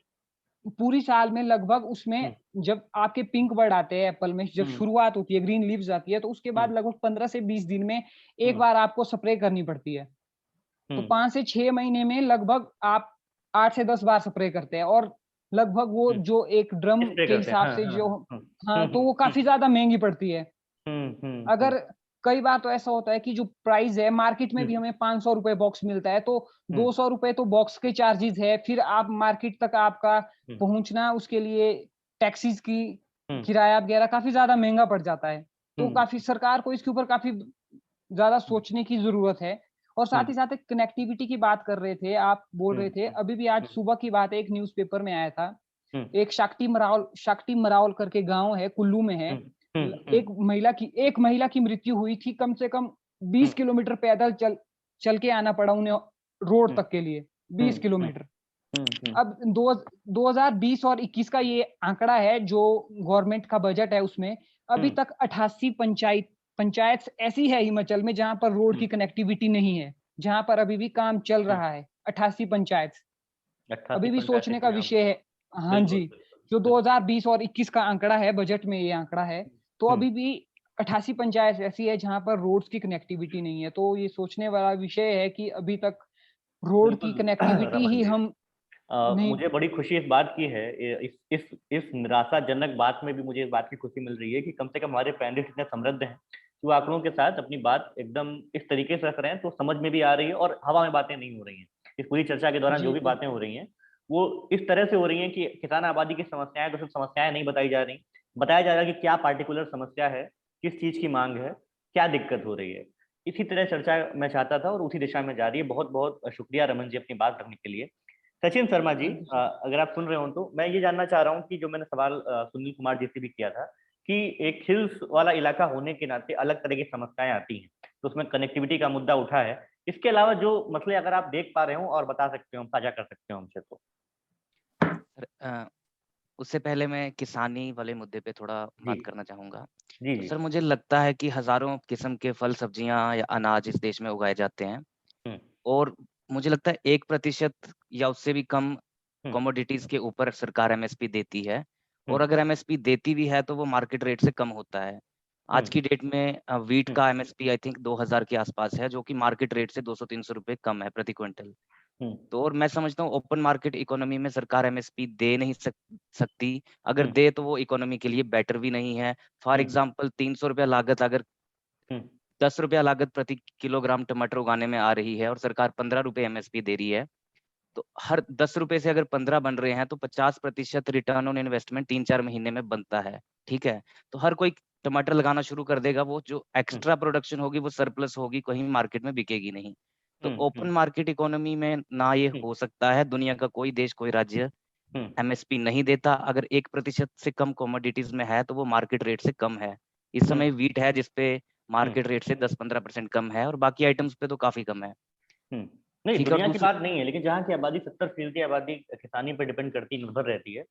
पूरी साल में लगभग उसमें हम्म, जब आपके पिंक बर्ड आते हैं एप्पल में, जब हम्म, शुरुआत होती है, ग्रीन लीव्स आती है, तो उसके हम्म, बाद लगभग 15 से 20 दिन में एक हम्म, बार आपको स्प्रे करनी पड़ती है। तो हम्म, 5 से 6 महीने में लगभग आप 8 से 10 बार स्प्रे करते हैं, और लगभग वो हम्म, जो एक ड्रम स्प्रे के करते हैं। हिसाब हाँ से हाँ जो हाँ। हम्म, हाँ, हम्म, तो वो काफ़ी ज़्यादा महँगी पड़ती है। हम्म, अगर कई बार तो ऐसा होता है कि जो प्राइस है मार्केट में भी हम्म, हमें ₹500 बॉक्स मिलता है, तो हम्म, ₹200 तो बॉक्स के चार्जेज़ है, फिर आप मार्केट तक आपका हम्म, पहुँचना, उसके लिए टैक्सीज़ की हम्म, किराया वगैरह काफ़ी ज़्यादा महँगा पड़ जाता है। तो हम्म, काफ़ी सरकार को इसके ऊपर काफ़ी ज़्यादा सोचने की ज़रूरत है। और साथ ही हम्म, साथ एक कनेक्टिविटी की बात कर रहे थे, आप बोल हम्म, रहे थे, हम्म, अभी भी आज सुबह की बात है, एक न्यूज़पेपर में आया था, हम्म, एक शाक्टी मराओल करके गाँव है, कुल्लू में है। हम्म, हम्म, हम्म, एक महिला की मृत्यु हुई थी, कम से कम 20 हम्म, किलोमीटर पैदल चल के आना पड़ा उन्हें रोड हम्म, तक के लिए, 20 हम्म, किलोमीटर। हम्म, अब 2020 और 21 का ये आंकड़ा है जो गवर्नमेंट का बजट है उसमें, अभी हम्म, तक 88 पंचायत ऐसी है हिमाचल में जहाँ पर रोड हम्म, की कनेक्टिविटी नहीं है, जहाँ पर अभी भी काम चल हम्म, रहा है, 88 पंचायत। 88 अभी भी पंचायत सोचने का ऐसी हैं। विषय है। हाँ बिल्कुल जी, बिल्कुल। जो बिल्कुल। 2020 और 21 का आंकड़ा है, बजट में ये आंकड़ा है, तो हम्म, अभी भी 88 पंचायत ऐसी है जहाँ पर रोड्स की कनेक्टिविटी नहीं है। तो ये सोचने वाला विषय है कि अभी तक रोड की बिल्कुल कनेक्टिविटी रमन ही जी, हम नहीं। मुझे बड़ी खुशी इस बात की है, इस निराशाजनक बात में भी मुझे इस बात की खुशी मिल रही है कि कम से कम हमारे पैनलिस्ट इतने समृद्ध हैं कि वो आंकड़ों के साथ अपनी बात एकदम इस तरीके से रख रहे हैं तो समझ में भी आ रही है और हवा में बातें नहीं हो रही हैं। इस पूरी चर्चा के दौरान जी, जो भी बिल्कुल। बातें हो रही हैं वो इस तरह से हो रही हैं कि किसान आबादी की समस्याएं तो सिर्फ समस्याएं नहीं बताई जा रही, बताया जा रहा है कि क्या पार्टिकुलर समस्या है, किस चीज की मांग है, क्या दिक्कत हो रही है। इसी तरह चर्चा मैं चाहता था और उसी दिशा में जा रही है। बहुत बहुत शुक्रिया रमन जी अपनी बात रखने के लिए। सचिन शर्मा जी, अगर आप सुन रहे हो तो मैं ये जानना चाह रहा हूँ कि जो मैंने सवाल सुनील कुमार जी से भी किया था कि एक हिल्स वाला इलाका होने के नाते अलग तरह की समस्याएं आती हैं, तो उसमें कनेक्टिविटी का मुद्दा उठा है। इसके अलावा जो मसले अगर आप देख पा रहे हो और बता सकते हो, साझा कर सकते हो हमसे तो। उससे पहले मैं किसानी वाले मुद्दे पे थोड़ा जी बात करना चाहूँगा। जी तो जी। सर मुझे लगता है कि हज़ारों किस्म के फल, सब्जियाँ या अनाज इस देश में उगाए जाते हैं हुँ, और मुझे लगता है 1% या उससे भी कम हुँ, कमोडिटीज़ के ऊपर सरकार एमएसपी देती है हुँ, और अगर एमएसपी देती भी है तो वो मार्केट रेट से कम होता है। हुँ, आज की डेट में व्हीट हुँ, का एमएसपी आई थिंक 2000 के आसपास है, जो कि मार्केट रेट से 200-300 रुपए कम है प्रति क्विंटल। हुँ, तो और मैं समझता हूँ ओपन मार्केट इकोनॉमी में सरकार एमएसपी दे नहीं सकती। अगर हुँ, दे तो वो इकोनॉमी के लिए बेटर भी नहीं है। फॉर हुँ, एग्ज़ाम्पल 300 रुपया लागत अगर हुँ, 10 रुपया लागत प्रति किलोग्राम टमाटर उगाने में आ रही है और सरकार 15 रुपए एमएसपी दे रही है, तो हर 10 रुपए से अगर 15 बन रहे हैं तो 50% रिटर्न ऑन इन्वेस्टमेंट 3-4 महीने में बनता है, ठीक है? तो हर कोई टमाटर लगाना शुरू कर देगा, वो जो हुँ, एक्स्ट्रा प्रोडक्शन होगी वो सरप्लस होगी, कहीं मार्केट में बिकेगी नहीं। तो हुँ, ओपन मार्केट इकोनॉमी में ना ये हुँ, हो सकता है, दुनिया का कोई देश, कोई राज्य हुँ, एमएसपी नहीं देता। अगर 1% से कम कमोडिटीज़ में है, तो वो मार्केट रेट से कम है। इस हुँ, समय व्हीट है जिस पे हुँ, मार्केट रेट से 10-15% कम है और बाकी आइटम्स पे तो काफ़ी कम है। हुँ। नहीं, ठीक है और दुनिया की दूसरी बात नहीं है, लेकिन जहाँ की आबादी 70% की आबादी किसानी पे डिपेंड करती है, निर्भर रहती है,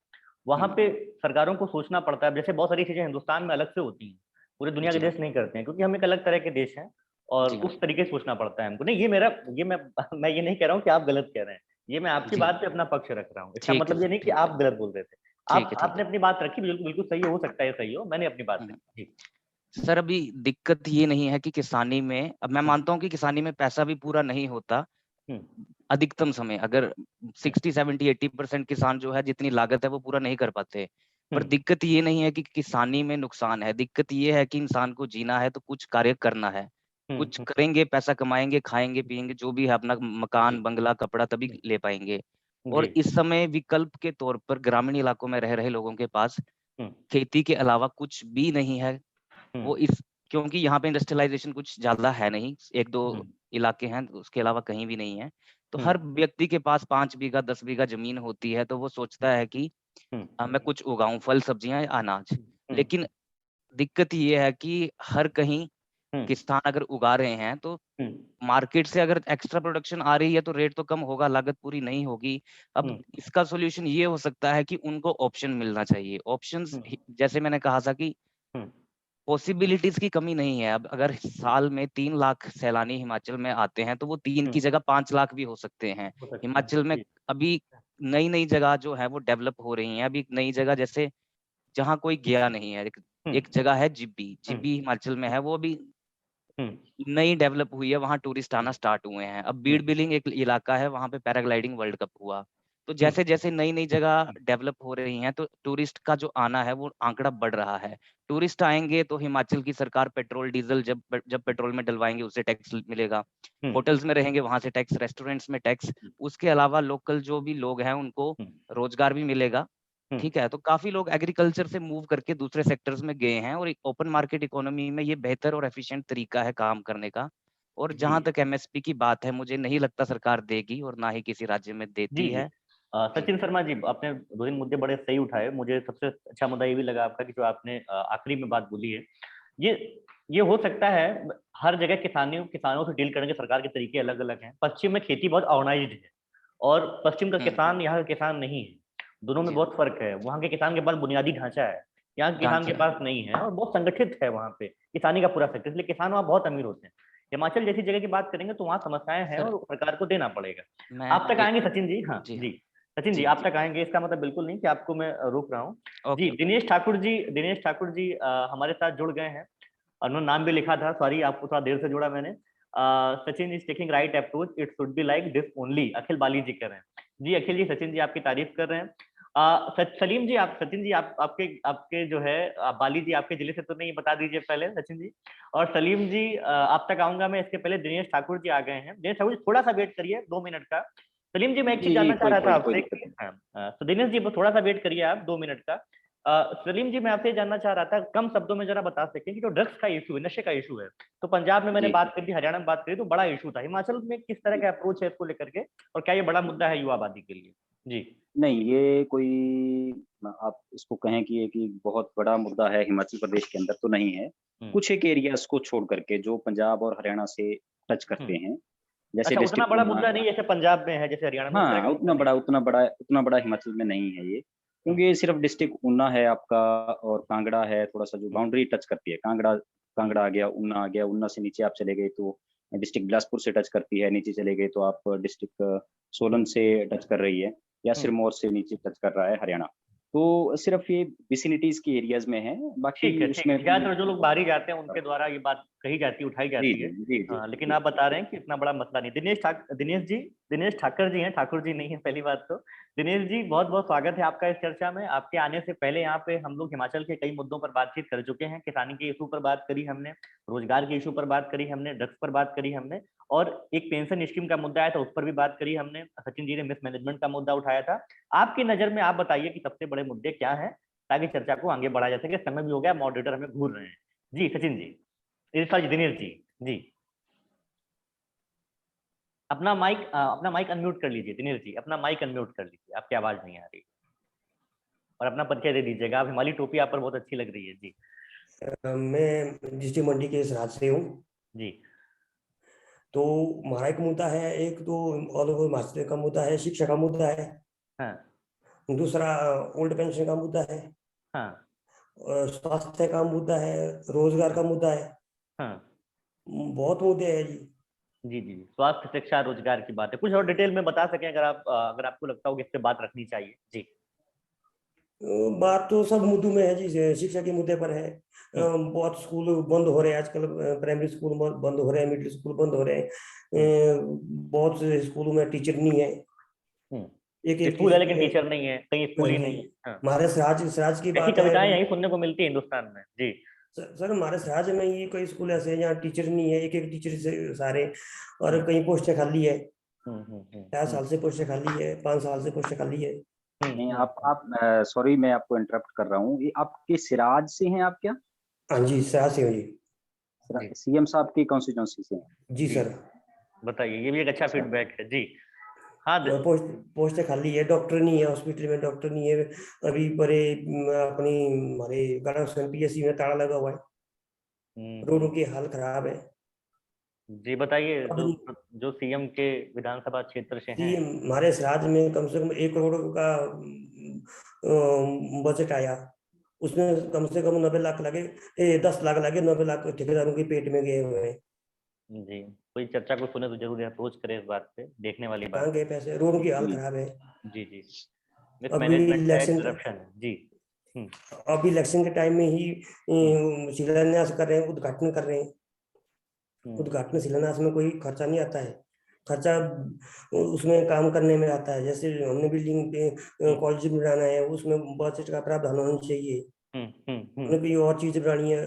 वहाँ हुँ, पे सरकारों को सोचना पड़ता है। जैसे बहुत सारी चीज़ें हिंदुस्तान में अलग से होती हैं, पूरे दुनिया के जी हाँ, देश नहीं करते हैं, क्योंकि हम एक अलग तरह के देश हैं और जी हाँ, उस तरीके से सोचना पड़ता है हमको। नहीं, ये मैं मैं ये नहीं कह रहा हूँ कि आप गलत कह रहे हैं, ये मैं आपकी जी हाँ। बात पे अपना पक्ष रख रहा हूँ। इसका ठीक है मतलब ये सर, नहीं कि ठीक है। आप गलत बोल रहे थे। ठीक है, ठीक आपने है। अपनी बात रखी, बिल्कुल बिल्कुल सही हो सकता है सही हो, मैंने अपनी बात हुँ, हुँ। रखी। जी। सर अभी दिक्कत ये नहीं है कि किसानी में अब मैं हुँ, मानता हूँ कि किसानी में पैसा भी पूरा नहीं होता, हुँ, अधिकतम समय अगर हुँ, 60, 70, 80% किसान जो है जितनी लागत है वो पूरा नहीं कर पाते। हुँ, पर दिक्कत ये नहीं है कि किसानी में नुकसान है, दिक्कत ये है कि इंसान को जीना है तो कुछ कार्य करना है। हुँ, कुछ हुँ, करेंगे, पैसा कमाएँगे, खाएँगे, पिएँगे, जो भी है अपना जी, मकान, बंगला, कपड़ा तभी हुँ, ले पाएँगे। जी, और इस समय विकल्प के तौर पर ग्रामीण इलाकों में रह रहे लोगों के पास हुँ, खेती के अलावा कुछ भी नहीं है। हुँ, वो इस क्योंकि यहाँ पे इंडस्ट्रियलाइज़ेशन कुछ ज़्यादा है नहीं, 1-2 हुँ, इलाके हैं, उसके अलावा कहीं भी नहीं है। तो हुँ, हर व्यक्ति के पास 5 बीघा, 10 बीघा ज़मीन होती है, तो वो सोचता है कि हुँ, मैं कुछ उगाऊँ, फल, सब्जियाँ या अनाज। हुँ, लेकिन दिक्कत ये है कि हर कहीं हुँ, किसान अगर उगा रहे हैं, तो हुँ, मार्केट से अगर एक्स्ट्रा प्रोडक्शन आ रही है, तो रेट तो कम होगा, लागत पूरी नहीं होगी। अब हुँ, इसका सॉल्यूशन ये हो सकता है कि उनको ऑप्शन मिलना चाहिए। ऑप्शंस हुँ, ही जैसे मैंने कहा था कि हुँ, पॉसिबिलिटीज़ की कमी नहीं है। अब अगर साल में 3 लाख सैलानी हिमाचल में आते हैं, तो वो 3 हुँ, की जगह 5 लाख भी हो सकते हैं। हो सकता है। हिमाचल में जी। अभी नई-नई जगह जो है वो डेवलप हो रही हैं। अभी एक नई जगह जैसे जहाँ कोई गया नहीं है, एक हुँ, एक जगह है जिब्बी, हुँ, जिब्बी हिमाचल में है, वो अभी हुँ, नई डेवलप हुई है, वहाँ टूरिस्ट हुँ, आना स्टार्ट हुए हैं। अब हुँ, बीड़ बिलिंग एक इलाका है, वहाँ पे पैराग्लाइडिंग वर्ल्ड कप हुआ। तो हुँ, जैसे-जैसे नई-नई जगह डेवलप हो रही हैं, तो टूरिस्ट का जो आना है, वो आंकड़ा बढ़ रहा है। टूरिस्ट आएँगे तो हिमाचल की सरकार पेट्रोल, डीज़ल जब पेट्रोल में डलवाएँगे, उससे टैक्स मिलेगा। हुँ, होटल्स में रहेंगे, वहाँ से टैक्स, रेस्टोरेंट्स में टैक्स। उसके अलावा लोकल जो भी लोग हैं, उनको हुँ, रोज़गार भी मिलेगा। हुँ, ठीक है? तो काफ़ी लोग एग्रीकल्चर से मूव करके दूसरे सेक्टर्स में गए हैं और एक ओपन मार्केट इकोनॉमी में ये बेहतर और एफिशिएंट तरीका है काम करने का। और जी। जहाँ तक एमएसपी की बात है, मुझे नहीं लगता सरकार देगी और ना ही किसी राज्य में जी, देती जी। है। जी। सचिन शर्मा जी, आपने 2-3 मुद्दे बड़े सही उठाए। मुझे सबसे अच्छा मुद्दा ये भी लगा आपका कि जो आपने आखिरी में बात बोली है। ये ये हो सकता है, हर जगह किसानों से डील करने के सरकार के तरीके अलग-अलग हैं। पश्चिम में खेती बहुत ऑर्गनाइज़्ड है और पश्चिम का हुँ, किसान यहाँ का किसान नहीं है। दोनों में जी हाँ, बहुत फ़र्क है। वहाँ के किसान के पास बुनियादी ढाँचा है, यहाँ के किसान के ढाँचा है। पास नहीं है और बहुत संगठित है वहाँ पे, किसानी का पूरा सेक्टर, इसलिए किसान वहाँ बहुत अमीर होते हैं। हिमाचल जैसी जगह की बात करेंगे तो वहाँ समस्याएँ हैं सर, और सरकार को देना पड़ेगा। मैं आप तक एक आएँगे सचिन जी? हाँ, जी हाँ, जी। सचिन जी, जी, आप जी। तक आएँगे इसका मतलब बिल्कुल नहीं कि आपको मैं रोक रहा हूँ। जी, ओके, ओके। दिनेश ठाकुर जी हमारे साथ जुड़ गए हैं। उन्होंने नाम भी लिखा था, सॉरी आपको थोड़ा देर से जोड़ा मैंने। Sachin is taking right approach, it should be like this only, Akhil Bali ji कह रहे हैं। जी, अखिल जी, सचिन जी आपकी तारीफ़ कर रहे हैं। सचिन जी आप आपके आपके जो है बाली जी आपके ज़िले से तो नहीं, बता दीजिए पहले सचिन जी। और सलीम जी आप तक आऊँगा मैं, इसके पहले दिनेश ठाकुर जी आ गए हैं। दिनेश ठाकुर जी थोड़ा-सा वेट करिए 2 मिनट का। सलीम जी, मैं एक चीज जी जानना चाह रहा था कोई आपसे दिक्कत नहीं। हाँ, तो दिनेश जी थोड़ा सा वेट करिए आप 2 मिनट का। सलीम जी, मैं आपसे जानना चाह रहा था, कम शब्दों में जरा बता सकें कि जो ड्रग्स का इशू है, नशे का इशू है, तो पंजाब में मैंने जी बात करी थी, हरियाणा में बात करी तो बड़ा इशू था। हिमाचल में किस तरह का अप्रोच है इसको लेकर के, और क्या ये बड़ा मुद्दा है युवा आबादी के लिए? जी। नहीं, ये कोई आप इसको कहें कि ये कि बहुत बड़ा मुद्दा है हिमाचल प्रदेश के अंदर तो नहीं है। कुछ एक एरियाज को छोड़ करके जो पंजाब और हरियाणा से टच करते हैं, जैसे अच्छा, उतना डिस्ट्रिक्ट बड़ा ऊना। मुद्दा नहीं जैसे पंजाब में है, जैसे हरियाणा में, उस तरह हाँ, का मुद्दा नहीं। उतना बड़ा हिमाचल में नहीं है ये, क्योंकि ये सिर्फ डिस्ट्रिक्ट ऊना है आपका, और कांगड़ा है, थोड़ा-सा जो बाउंड्री टच करती है, कांगड़ा आ गया, ऊना से नीचे आप चले गए तो डिस्ट्रिक्ट बिलासपुर से टच करती है, नीचे चले गए तो आप डिस्ट्रिक्ट सोलन से टच कर रही है, या सिरमौर से नीचे टच कर रहा है हरियाणा। तो सिर्फ ये विसिनिटीज़ के एरियाज़ में है, बाकी ठीक है, ठीक है। उसमें ज़्यादातर जो लोग बाहर ही जाते हैं उनके द्वारा ये बात कही जाती है, उठाई जी, जाती है। जी, लेकिन जी। आप बता रहे हैं कि इतना बड़ा मसला नहीं। दिनेश ठाकर जी हैं, ठाकुर जी नहीं है पहली बात तो। दिनेश जी, बहुत-बहुत स्वागत है आपका इस चर्चा में। आपके आने से पहले यहाँ पे हम लोग हिमाचल के कई मुद्दों पर बातचीत कर चुके हैं। किसानी के इशू पर बात करी हमने, रोजगार के इशू पर बात करी हमने, ड्रग्स पर बात करी हमने, और एक पेंशन स्कीम का मुद्दा आया था उस पर भी बात करी हमने। सचिन जी ने मिसमैनेजमेंट का मुद्दा उठाया था। आपकी नज़र में आप बताइए कि सबसे बड़े मुद्दे क्या हैं, ताकि चर्चा को आगे बढ़ाया जा सके। समय भी हो गया, मॉडरेटर हमें घूर रहे हैं। जी सचिन जी, सॉरी दिनेश जी। जी, अपना माइक अनम्यूट कर लीजिए। दिनेश जी, अपना माइक अनम्यूट कर लीजिए, आपकी आवाज नहीं आ रही। और अपना परिचय दे दीजिएगा। आप, हिमालय टोपी आप पर बहुत अच्छी लग रही है। जी। मैं डिस्ट्रिक्ट मंडी के सराज से हूँ। जी। तो हमारा एक मुद्दा है, एक तो ऑल ओवर हिमाचल का मुद्दा है, शिक्षा का मुद्दा है। हाँ। दूसरा ओल्ड पेंशन का मुद्दा है। हाँ। और स्वास्थ्य का मुद्दा है, रोजगार का मुद्दा है। हाँ। बहुत मुद्दे हैं जी। जी जी, स्वास्थ्य, शिक्षा, रोजगार की बात है। कुछ और डिटेल में बता सकें अगर अगर आपको लगता हो कि इस पे बात रखनी चाहिए। जी। बात तो सब मुद्दों में है जी। शिक्षा के मुद्दे पर है। बहुत स्कूल बंद हो रहे हैं आजकल। प्राइमरी स्कूल बंद हो रहे हैं, मिडिल स्कूल बंद हो रहे हैं। बहुत से स्कूलों में टीचर नहीं है। एक स्कूल है लेकिन टीचर नहीं है, कहीं स्कूल ही नहीं है। हमारे सराज की ऐसी बात कविताएं है। यही सुनने को मिलती है हिंदुस्तान में। जी। सर हमारे सराज में ये कई स्कूल ऐसे हैं जहाँ टीचर नहीं है, एक टीचर से सारे, और कई पोस्टें खाली है। 4 साल से पोस्टें खाली है, 5 साल से पोस्टें खाली है। नहीं, आप सॉरी, मैं आपको इंटरप्ट कर रहा हूँ। ये आपके सिराज से हैं आप क्या? हाँ जी, सराज से हूँ जी। सीएम साहब की कॉन्स्टिट्यूंसी से हैं? जी सर। बताइए, ये भी एक अच्छा फीडबैक है। जी। हाँ, पोस्टें खाली है, डॉक्टर नहीं है, हॉस्पिटल में डॉक्टर नहीं है। अभी बड़े अपनी हमारे गणेश पीएससी में ताला लगा हुआ है। रोडों की हाल खराब है। जी बताइए, जो सीएम के विधानसभा क्षेत्र से हैं। हमारे राज्य में कम से कम 1 करोड़ का बजट आया, उसमें कम से कम 90 लाख लगे, 10 लाख लगे, 90 लाख ठेकेदारों के पेट में गए हुए हैं। जी, कोई चर्चा को सुने तो जरूर अप्रोच करें इस बात पे, देखने वाली बात। कहाँ गए पैसे? रोड की हाल खराब है। जी जी, मिसमैनेजमेंट है, करप्शन है। जी। अभी इलेक्शन के टाइम में ही शिलान्यास कर रहे हैं, उद्घाटन कर रहे हैं। उद्घाटन शिलान्यास में कोई खर्चा नहीं आता है, खर्चा उसमें काम करने में आता है। जैसे हमने बिल्डिंग पे कॉलेज बनाना है, उसमें बजट का प्रावधान होना चाहिए। हमने कोई और चीज बनानी है,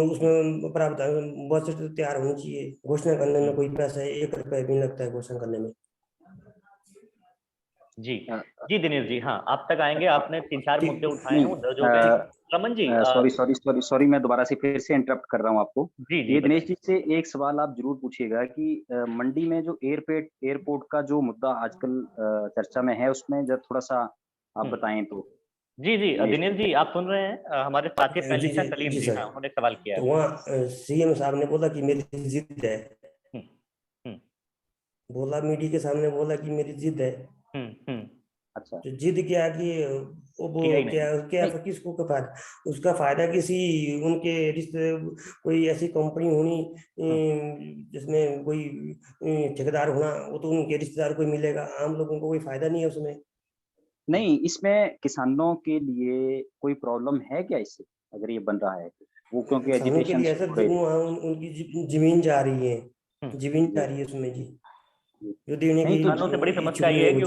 उसमें प्रावधान बजट तैयार होनी चाहिए। घोषणा करने में कोई पैसा 1 रुपया भी नहीं लगता है घोषणा करने में। जी जी दिनेश जी, हाँ आप तक आएंगे। आपने 3-4 मुद्दे उठाए हैं, दर्ज हो गए। रमन जी, सॉरी, मैं दोबारा से फिर से इंटरप्ट कर रहा हूँ आपको। जी ये दिनेश जी से एक सवाल आप जरूर पूछिएगा कि मंडी में जो एयरपोर्ट का जो मुद्दा आजकल चर्चा में है, उसमें जब थोड़ा सा आप बताएं तो। जी जी दिनेश जी, आप सुन रहे हैं? हमारे साथी पैनलिस्ट हैं सलीम जी, हाँ, उन्होंने सवाल किया। तो वहाँ सीएम साहब ने बोला कि मेरी जिद है, बोला मीडिया के सामने, बोला कि मेरी जिद है। अच्छा, तो जिद क्या कि वो क्या किसको का फायदा? उसका फायदा किसी उनके रिश्ते, कोई ऐसी कंपनी होनी जिसमें कोई ठेकेदार होना, वो तो उनके रिश्तेदार को मिलेगा, आम लोगों को कोई फायदा नहीं है उसमें। नहीं, इसमें किसानों के लिए कोई प्रॉब्लम है क्या इससे, अगर ये बन रहा है तो? वो क्योंकि एजुकेशन से जुड़े, उनकी जमीन जा रही है, जमीन जा रही है उसमें जी, जो देने की किसानों से बड़ी समस्या ये है कि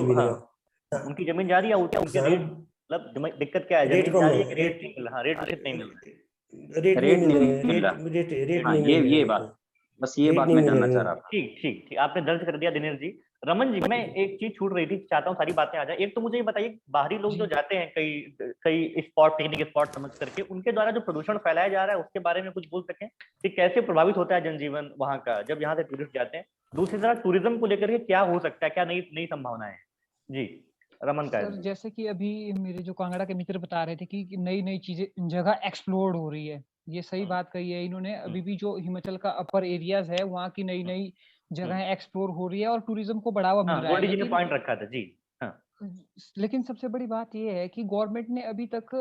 उनकी जमीन जा रही है, उनके रेट, मतलब दिक्कत क्या है, जमीन जा रही है कि रेट नहीं मिल रहा? रेट उचित नहीं मिल रहा, रेट नहीं मिल रहा। हाँ, ये बात बस ये रेट बात नहीं मैं मिल जानना रही चाह रहा था। ठीक ठीक ठीक, आपने दर्ज कर दिया दिनेश जी। रमन जी, मैं एक चीज छूट रही थी, चाहता हूँ सारी बातें आ जाए। एक तो मुझे ये बताइए, बाहरी लोग जो जाते हैं कई कई स्पॉट, पिकनिक स्पॉट समझ करके, उनके द्वारा जो प्रदूषण फैलाया जा रहा है उसके बारे में कुछ बोल सकें कि कैसे प्रभावित होता है जनजीवन वहाँ का जब यहाँ से टूरिस्ट जाते हैं? दूसरी तरफ टूरिज्म को लेकर के क्या हो सकता है, क्या नई नई संभावनाएं हैं? जी, रमन का सर जैसे कि अभी मेरे जो कांगड़ा के मित्र बता रहे थे कि नई नई चीजें जगह एक्सप्लोर हो रही है, ये सही बात कही है इन्होंने। अभी भी जो हिमाचल का अपर एरियाज है वहाँ की नई नई जगह एक्सप्लोर हो रही है और टूरिज्म को बढ़ावा मिल रहा है। गोल्डी जी ने लेकिन पॉइंट रखा था जी। हाँ, लेकिन सबसे बड़ी बात ये है कि गवर्नमेंट ने अभी तक,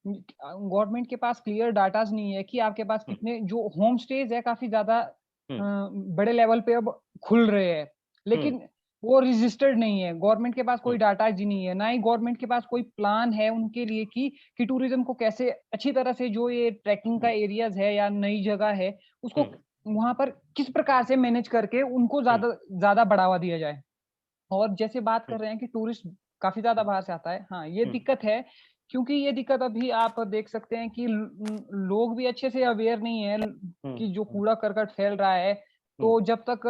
गवर्नमेंट के पास क्लियर डाटाज नहीं है कि आपके पास कितने जो होम स्टेज है काफी ज्यादा बड़े लेवल पे अब खुल रहे हैं, लेकिन वो रजिस्टर्ड नहीं है। गवर्नमेंट के पास कोई डाटा जी नहीं है, ना ही गवर्नमेंट के पास कोई प्लान है उनके लिए कि टूरिज्म को कैसे अच्छी तरह से, जो ये ट्रैकिंग का एरियाज है या नई जगह है उसको वहां पर किस प्रकार से मैनेज करके उनको ज्यादा ज्यादा बढ़ावा दिया जाए। और जैसे बात कर रहे हैं कि टूरिस्ट काफी ज्यादा बाहर से आता है, हाँ ये दिक्कत है, क्योंकि ये दिक्कत अभी आप देख सकते हैं कि लोग भी अच्छे से अवेयर नहीं है कि जो कूड़ा करकट फैल रहा है, तो जब तक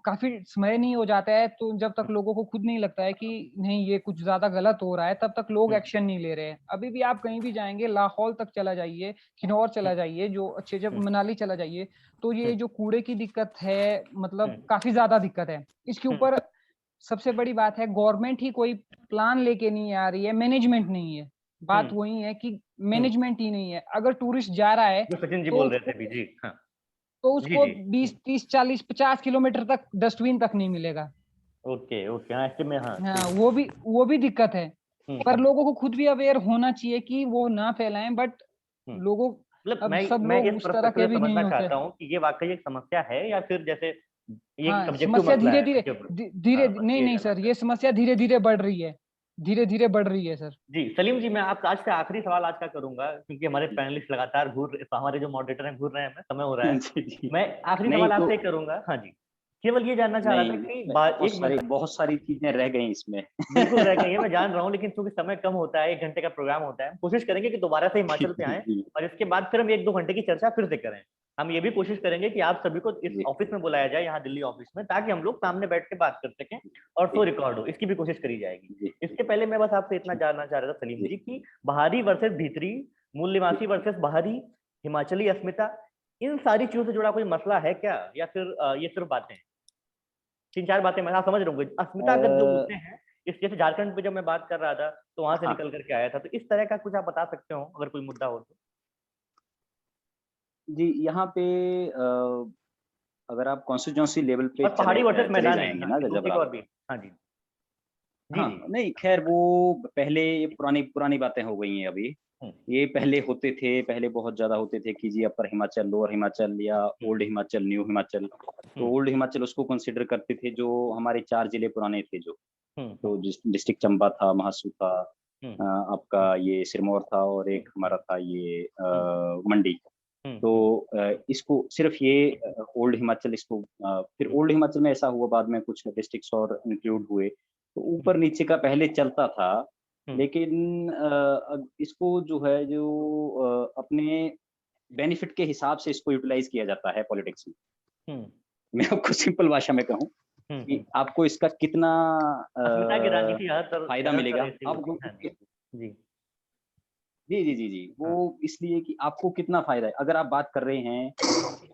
काफी समय नहीं हो जाता है, तो जब तक लोगों को खुद नहीं लगता है कि नहीं ये कुछ ज्यादा गलत हो रहा है, तब तक लोग एक्शन नहीं ले रहे हैं। अभी भी आप कहीं भी जाएंगे, लाहौल तक चला जाइए, किन्नौर चला जाइए, जो अच्छे, जब मनाली चला जाइए, तो ये जो कूड़े की दिक्कत है, मतलब काफी ज्यादा दिक्कत है। इसके ऊपर सबसे बड़ी बात है, गवर्नमेंट ही कोई प्लान लेके नहीं आ रही है, मैनेजमेंट नहीं है। बात वही है कि मैनेजमेंट ही नहीं है। अगर टूरिस्ट जा रहा है जो सचिन जी तो बोल रहे उसको थे अभी जी। हाँ तो जी उसको जी 20 30 40 50 किलोमीटर तक डस्टबिन तक नहीं मिलेगा। ओके ओके, हाँ ऐसे में हाँ हाँ, वो भी दिक्कत है। पर लोगों को खुद भी अवेयर होना चाहिए कि वो ना फैलाएं, बट लोगों, मतलब अब सब मैं लोग इस उस तरह पर्सपेक्टिव के से भी नहीं समझना होते। चाहता हूँ कि ये वाकई एक समस्या है या फिर जैसे ये एक हाँ, सब्जेक्टिव समस्या मसला धीरे है धीरे इसके ऊपर? धीरे हाँ, बस नहीं ये नहीं जानना सर, चाहता ये समस्या धीरे धीरे बढ़ रही है, धीरे धीरे बढ़ रही है सर। हूँ जी। सलीम जी, मैं आपका आज से आखिरी सवाल आज का करूंगा, क्योंकि हमारे पैनलिस्ट लगातार हमारे जो मॉडरेटर हैं घूर रहे हैं, समय हो रहा है। जी, जी। मैं आखिरी नहीं सवाल तो आपसे करूंगा। हाँ जी, केवल ये जानना चाह रहा था नहीं, कि बहुत बहुत सारी चीजें रह गई इसमें। बिल्कुल रह गई है, मैं जान रहा हूँ, लेकिन चूंकि समय कम होता है, 1 घंटे का प्रोग्राम होता है, कोशिश करेंगे कि दोबारा से हिमाचल पे आए जी, और इसके बाद फिर हम 1-2 घंटे की चर्चा फिर से करें। हम ये भी कोशिश करेंगे कि आप सभी को इस जी, ऑफिस में बुलाया जाए, यहाँ दिल्ली ऑफिस में, ताकि हम लोग सामने बैठ के बात कर सकें और जी, शो रिकॉर्ड हो, इसकी भी कोशिश करी जाएगी। जी, इसके पहले मैं बस आपसे इतना जानना चाह रहा था सलीम जी, जी कि बाहरी वर्सेस भीतरी, मूल निवासी वर्सेस बाहरी, हिमाचली अस्मिता, इन सारी चीजों से जुड़ा कोई मसला है क्या, या फिर ये सिर्फ बातें? 3-4 बातें मैं समझ रहा हूँ। अस्मितागत जो मुद्दे हैं, इस जैसे झारखंड पे जब मैं बात कर रहा था तो वहां से हाँ, निकल करके आया था, तो इस तरह का कुछ आप बता सकते हो अगर कोई मुद्दा हो तो? जी, यहाँ पे अगर आप कॉन्स्टिट्यूएंसी लेवल पे और पहाड़ी वर्सेस चले मैदानी, जाएंगे हाँ, ना ये दो जब चीज़ आप, और भी। हाँ जी। जी, हाँ, जी। नहीं खैर वो पहले ये पुरानी पुरानी बातें हो गई हैं अभी। हुँ, ये पहले होते थे, पहले बहुत ज़्यादा होते थे कि जी अपर हिमाचल, लोअर हिमाचल या ओल्ड हिमाचल, न्यू हिमाचल। तो हुँ, ओल्ड हिमाचल उसको कंसीडर करते थे जो हमारे 4 जिले पुराने थे जो। हुँ, तो डिस्ट्रिक्ट चंबा था, महासू था, हुँ, आपका ये सिरमौर था और एक हमारा था ये मंडी। हुँ, तो इसको सिर्फ ये ओल्ड हिमाचल इसको फिर ओल्ड हिमाचल में ऐसा हुआ बाद में कुछ डिस्ट्रिक्ट्स और इंक्लूड हुए। तो ऊपर नीचे का पहले चलता था, हुँ, लेकिन अब इसको जो है जो अपने बेनिफिट के हिसाब से इसको यूटिलाइज़ किया जाता है पॉलिटिक्स में। हुँ, मैं आपको सिंपल भाषा में कहूँ हुँ, कि हुँ। आपको इसका कितना अस्मिता की राजनीति फ़ायदा ज़्यादातर मिलेगा, ऐसे ही आप होती वो है। हाँ जी। जी, जी, जी, जी, जी। हाँ। वो इसलिए कि आपको कितना फ़ायदा है। अगर आप बात कर रहे हैं,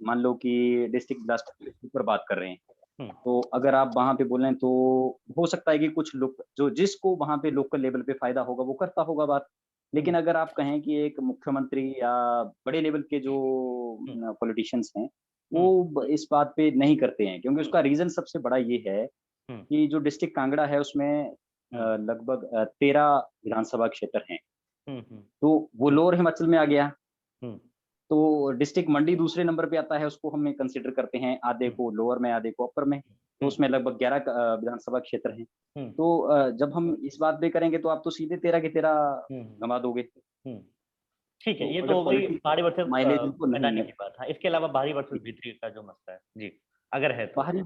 मान लो कि डिस्ट्रिक्ट बिलासपुर के ऊपर बात कर रहे हैं, हुँ, तो अगर आप वहाँ पे बोलें तो हो सकता है कि कुछ लोग जो जिसको वहाँ पे लोकल लेवल पे फ़ायदा होगा, वो करता होगा बात। हुँ, लेकिन अगर आप कहें कि एक मुख्यमंत्री या बड़े लेवल के जो हुँ, पॉलिटिशियंस हैं, हुँ, वो इस बात पे नहीं करते हैं क्योंकि हुँ, उसका रीज़न सबसे बड़ा ये है हुँ, कि जो डिस्ट्रिक्ट कांगड़ा है उसमें हुँ, लगभग 13 विधानसभा क्षेत्र हैं। हुँ, हुँ, तो वो लोअर हिमाचल में आ गया। हुँ, तो डिस्ट्रिक्ट मंडी दूसरे नंबर पे आता है, उसको हम कंसीडर करते हैं, आधे हुँ, को लोअर में, आधे को अपर में। तो हुँ, उसमें लगभग 11 विधानसभा क्षेत्र हैं। हुँ, तो जब हम इस बात पे करेंगे तो आप तो सीधे 13 के 13 हुँ, गँवा दोगे। हुँ। ठीक है, तो ये तो अगर हो गई पॉलिटिक्स पहाड़ी वर्सेस माइलेज उनको नहीं मैदानी है। की बात। हाँ, इसके अलावा बाहरी वर्सेस भीतरी का जो मसला है। जी, अगर है तो? बाहरी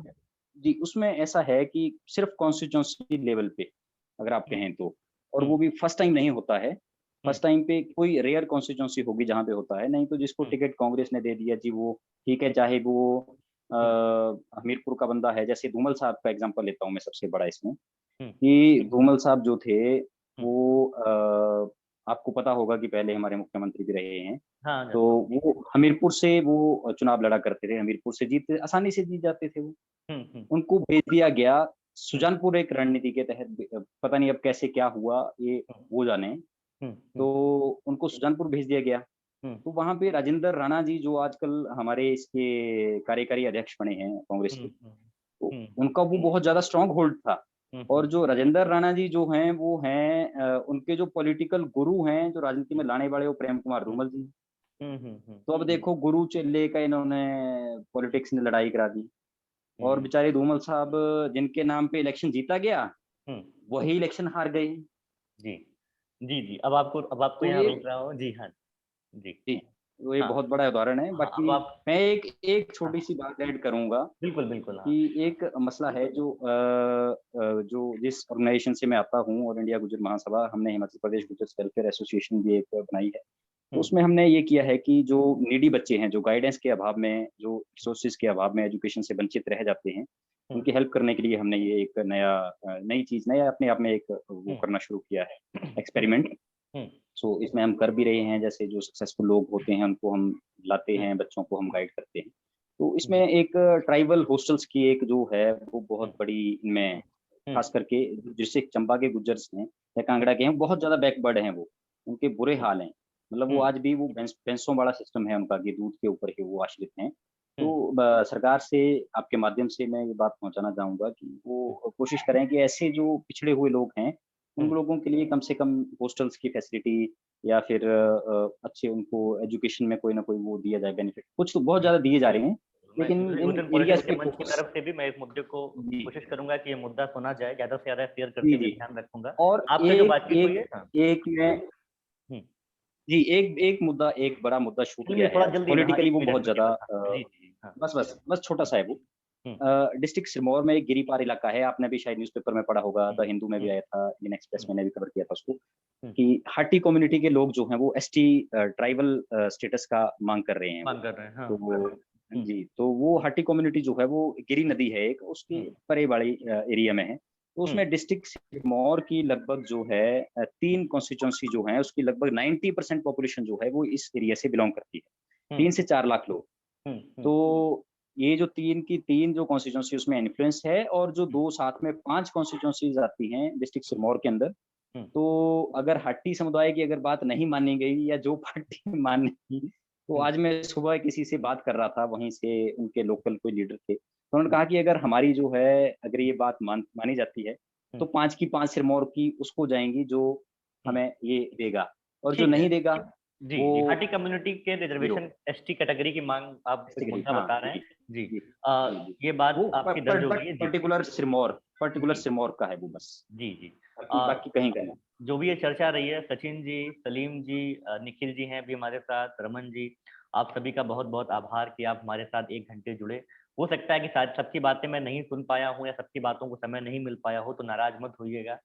जी, उसमें ऐसा है कि सिर्फ़ कॉन्स्टिट्यूएंसी लेवल पे अगर आप हुँ, कहें तो, और हुँ, वो भी फर्स्ट टाइम नहीं होता है। हुँ, फर्स्ट टाइम पे कोई रेयर कॉन्स्टिट्यूएंसी होगी जहाँ पे होता है, नहीं तो जिसको हुँ, टिकट कांग्रेस ने दे दिया जी वो ठीक है, चाहे वो हमीरपुर का बंदा है, जैसे धूमल साहब का एग्जांपल लेता हूँ मैं सबसे बड़ा इसमें, कि धूमल साहब जो थे वो आपको पता होगा कि पहले हमारे मुख्यमंत्री भी रहे हैं। हाँ, तो वो हमीरपुर से वो चुनाव लड़ा करते थे, हमीरपुर से जीतते, आसानी से जीत जाते थे वो। उनको भेज दिया गया सुजानपुर एक रणनीति के तहत, पता नहीं अब कैसे क्या हुआ ये वो जाने, तो उनको सुजानपुर भेज दिया गया। तो वहाँ पे राजेंद्र राणा जी जो आजकल हमारे इसके कार्यकारी अध्यक्ष बने हैं कांग्रेस के, तो उनका वो बहुत ज़्यादा स्ट्रॉन्ग होल्ड था। और जो राजेंद्र राणा जी जो हैं वो हैं उनके जो पॉलिटिकल गुरु हैं, जो राजनीति में लाने वाले, वो प्रेम कुमार धूमल जी। तो अब देखो गुरु चेले का इन्होंने पॉलिटिक्स में लड़ाई करा दी, और बेचारे धूमल साहब जिनके नाम पे इलेक्शन जीता गया, वही इलेक्शन हार गए। जी, जी, जी। अब आपको तो यहाँ ये रोक रहा हूँ। जी, हाँ। जी। जी, तो ये हाँ, बहुत बड़ा उदाहरण है। हाँ, बाकी अब आप मैं एक हाँ, छोटी-सी बात ऐड करूँगा बिल्कुल, बिल्कुल, हाँ। कि एक मसला है जो जिस ऑर्गेनाइजेशन से मैं आता हूँ, ऑल इंडिया गुर्जर महासभा, हमने हिमाचल प्रदेश गुर्जर वेलफेयर एसोसिएशन भी एक बनाई है। तो उसमें हमने ये किया है कि जो नीडी बच्चे हैं, जो गाइडेंस के अभाव में, जो रिसोर्सेज़ के अभाव में एजुकेशन से वंचित रह जाते हैं, उनकी हेल्प करने के लिए हमने ये एक नया अपने आप में एक वो करना शुरू किया है, एक्सपेरिमेंट। सो इसमें हम कर भी रहे हैं, जैसे जो सक्सेसफुल लोग होते हैं उनको हम लाते हैं, बच्चों को हम गाइड करते हैं। तो इसमें एक ट्राइबल हॉस्टल्स की एक जो है वो बहुत बड़ी इनमें, खास करके डिस्ट्रिक्ट चंबा के गुज्जर्स हैं या कांगड़ा के हैं, बहुत ज़्यादा बैकवर्ड हैं वो, उनके बुरे हाल हैं। मतलब वो आज भी वो भैंसों वाला सिस्टम है उनका, कि दूध के ऊपर ही वो आश्रित हैं। तो सरकार से आपके माध्यम से मैं ये बात पहुँचाना चाहूँगा कि वो कोशिश करें कि ऐसे जो पिछड़े हुए लोग हैं, उन लोगों के लिए कम से कम हॉस्टल्स की फैसिलिटी या फिर अच्छे उनको एजुकेशन में कोई ना कोई वो दिया जाए बेनिफिट। कुछ तो बहुत ज़्यादा दिए जा रहे हैं, मैं लेकिन in youth and areas politics पे के मंच की फोकस। तरफ से भी मैं इस मुद्दे को जी, कोशिश करूँगा कि ये मुद्दा सुना जाए, ज़्यादा से ज़्यादा शेयर करते जी, हुए जी। ध्यान रखूँगा। और आपसे जो बातचीत हुई है हाँ। एक मैं हुँ। जी, एक मुद्दा, एक बड़ा मुद्दा छूट चलिए गया है थोड़ा आज। जल्दी में, हाँ, पॉलिटिकली 1 वो मिनट बहुत में ज़्यादा केवल। हाँ, जी, जी, जी, हाँ। बस छोटा सा है वो। हुँ, डिस्ट्रिक्ट सिरमौर में एक गिरिपार इलाका है, आपने भी शायद न्यूज़पेपर में पढ़ा होगा, द हिंदू में भी आया था, इंडियन एक्सप्रेस मैंने भी कवर किया था उसको, कि हाटी कम्युनिटी के लोग जो हैं वो एसटी ट्राइबल स्टेटस का माँग कर रहे हैं वो। मांग कर रहे हैं, हाँ। तो वो जी, तो वो हाटी कम्युनिटी जो है वो गिरि नदी है एक, उसके परे वाली एरिया में है। तो उसमें डिस्ट्रिक्ट सिरमौर की लगभग जो है 3 कॉन्स्टिट्यूएंसी जो हैं, उसकी लगभग 90% पॉपुलेशन जो है वो इस एरिया से बिलॉन्ग करती है। 3 से 4 लाख लोग। तो ये जो 3 की 3 जो कॉन्स्टिट्यूएंसी उसमें इन्फ्लुएंस है, और जो 2 साथ में 5 कॉन्स्टिट्यूएंसीज़ आती हैं डिस्ट्रिक्ट सिरमौर के अंदर। तो अगर हाटी समुदाय की अगर बात नहीं मानी गई या जो पार्टी मानेगी, तो आज मैं सुबह किसी से बात कर रहा था, वहीं से उनके लोकल कोई लीडर थे। तो उन्होंने कहा कि अगर हमारी जो है, अगर ये बात मानी जाती है, तो 5 की 5 सिरमौर की उसको जाएँगी जो हमें ये देगा, और जो ठीक है। नहीं देगा जी, वो जी। हाटी कम्युनिटी के ज़ीरो। रिज़र्वेशन एसटी कैटेगरी की माँग आप एक बेसिकली मुद्दा हाँ, बता रहे हैं। जी, जी। जी, जी, जी। ये बात वो आपकी दर्ज हो गई है। जी। पर्टिकुलर जी, सिरमौर का है वो बस। जी, जी। बाकी कहीं का नहीं। जो भी ये चर्चा रही है, सचिन जी, सलीम जी, निखिल जी हैं भी हमारे साथ, रमन जी, आप सभी का बहुत-बहुत आभार कि आप हमारे साथ 1 घंटे जुड़े। हो सकता है कि शायद सबकी बातें मैं नहीं सुन पाया हूँ या सबकी बातों को समय नहीं मिल पाया हो, तो नाराज़ मत होइएगा।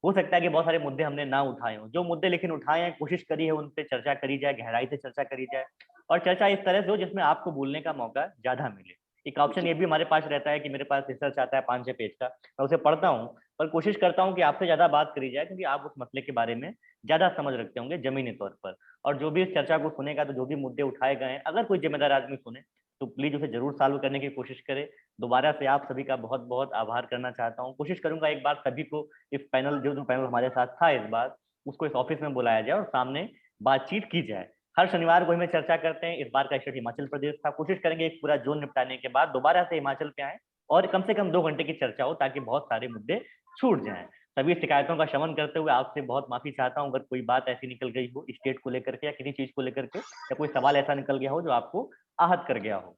हो सकता है कि बहुत सारे मुद्दे हमने ना उठाए हों। जो मुद्दे लेकिन उठाए हैं, कोशिश करी है उन पे चर्चा करी जाए, गहराई से चर्चा करी जाए, और चर्चा इस तरह से हो जिसमें आपको बोलने का मौका ज़्यादा मिले। एक ऑप्शन ये भी हमारे पास रहता है कि मेरे पास रिसर्च आता है 5-6 पेज का, मैं उसे पढ़ता हूँ, पर कोशिश करता हूँ कि आपसे ज़्यादा बात करी जाए, क्योंकि आप उस मसले के बारे में ज़्यादा समझ रखते होंगे ज़मीनी तौर पर। और जो भी इस चर्चा को सुनेगा, तो जो भी मुद्दे उठाए गए हैं, अगर कोई ज़िम्मेदार आदमी सुने, तो प्लीज़ उसे ज़रूर सॉल्व करने की कोशिश करे। दोबारा से आप सभी का बहुत-बहुत आभार करना चाहता हूँ। कोशिश करूँगा एक बार सभी को, इस पैनल जो पैनल हमारे साथ था इस बार, उसको इस ऑफिस में बुलाया जाए और सामने बातचीत की जाए। हर शनिवार को ही हम चर्चा करते हैं। इस बार का स्टेट हिमाचल प्रदेश था। कोशिश करेंगे एक पूरा ज़ोन निपटाने के बाद दोबारा से हिमाचल पे आएँ और कम से कम 2 घंटे की चर्चा हो, ताकि बहुत सारे मुद्दे छूट जाएँ। सभी शिकायतों का शमन करते हुए आपसे बहुत माफ़ी चाहता हूँ, अगर कोई बात ऐसी निकल गई हो स्टेट को लेकर के या किसी चीज़ को लेकर के, या कोई सवाल ऐसा निकल गया हो जो आपको आहत कर गया हो।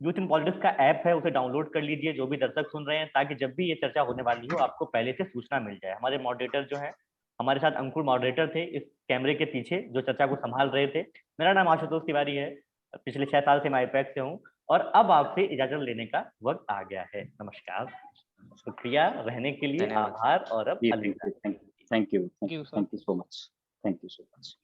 यूथ इन पॉलिटिक्स का ऐप है, उसे डाउनलोड कर लीजिए जो भी दर्शक सुन रहे हैं, ताकि जब भी ये चर्चा होने वाली हो आपको पहले से सूचना मिल जाए। हमारे मॉडरेटर जो हैं, हमारे साथ अंकुर मॉडरेटर थे इस कैमरे के पीछे जो चर्चा को संभाल रहे थे। मेरा नाम आशुतोष तिवारी है, पिछले 6 साल से मैं आईपैक से हूँ, और अब आपसे इजाज़त लेने का वक़्त आ गया है। नमस्कार, शुक्रिया, रहने के लिए धन्यवाद। आभार और अब जी, अलविदा। Thank you Thank you, sir. Thank you so much. Thank you so much.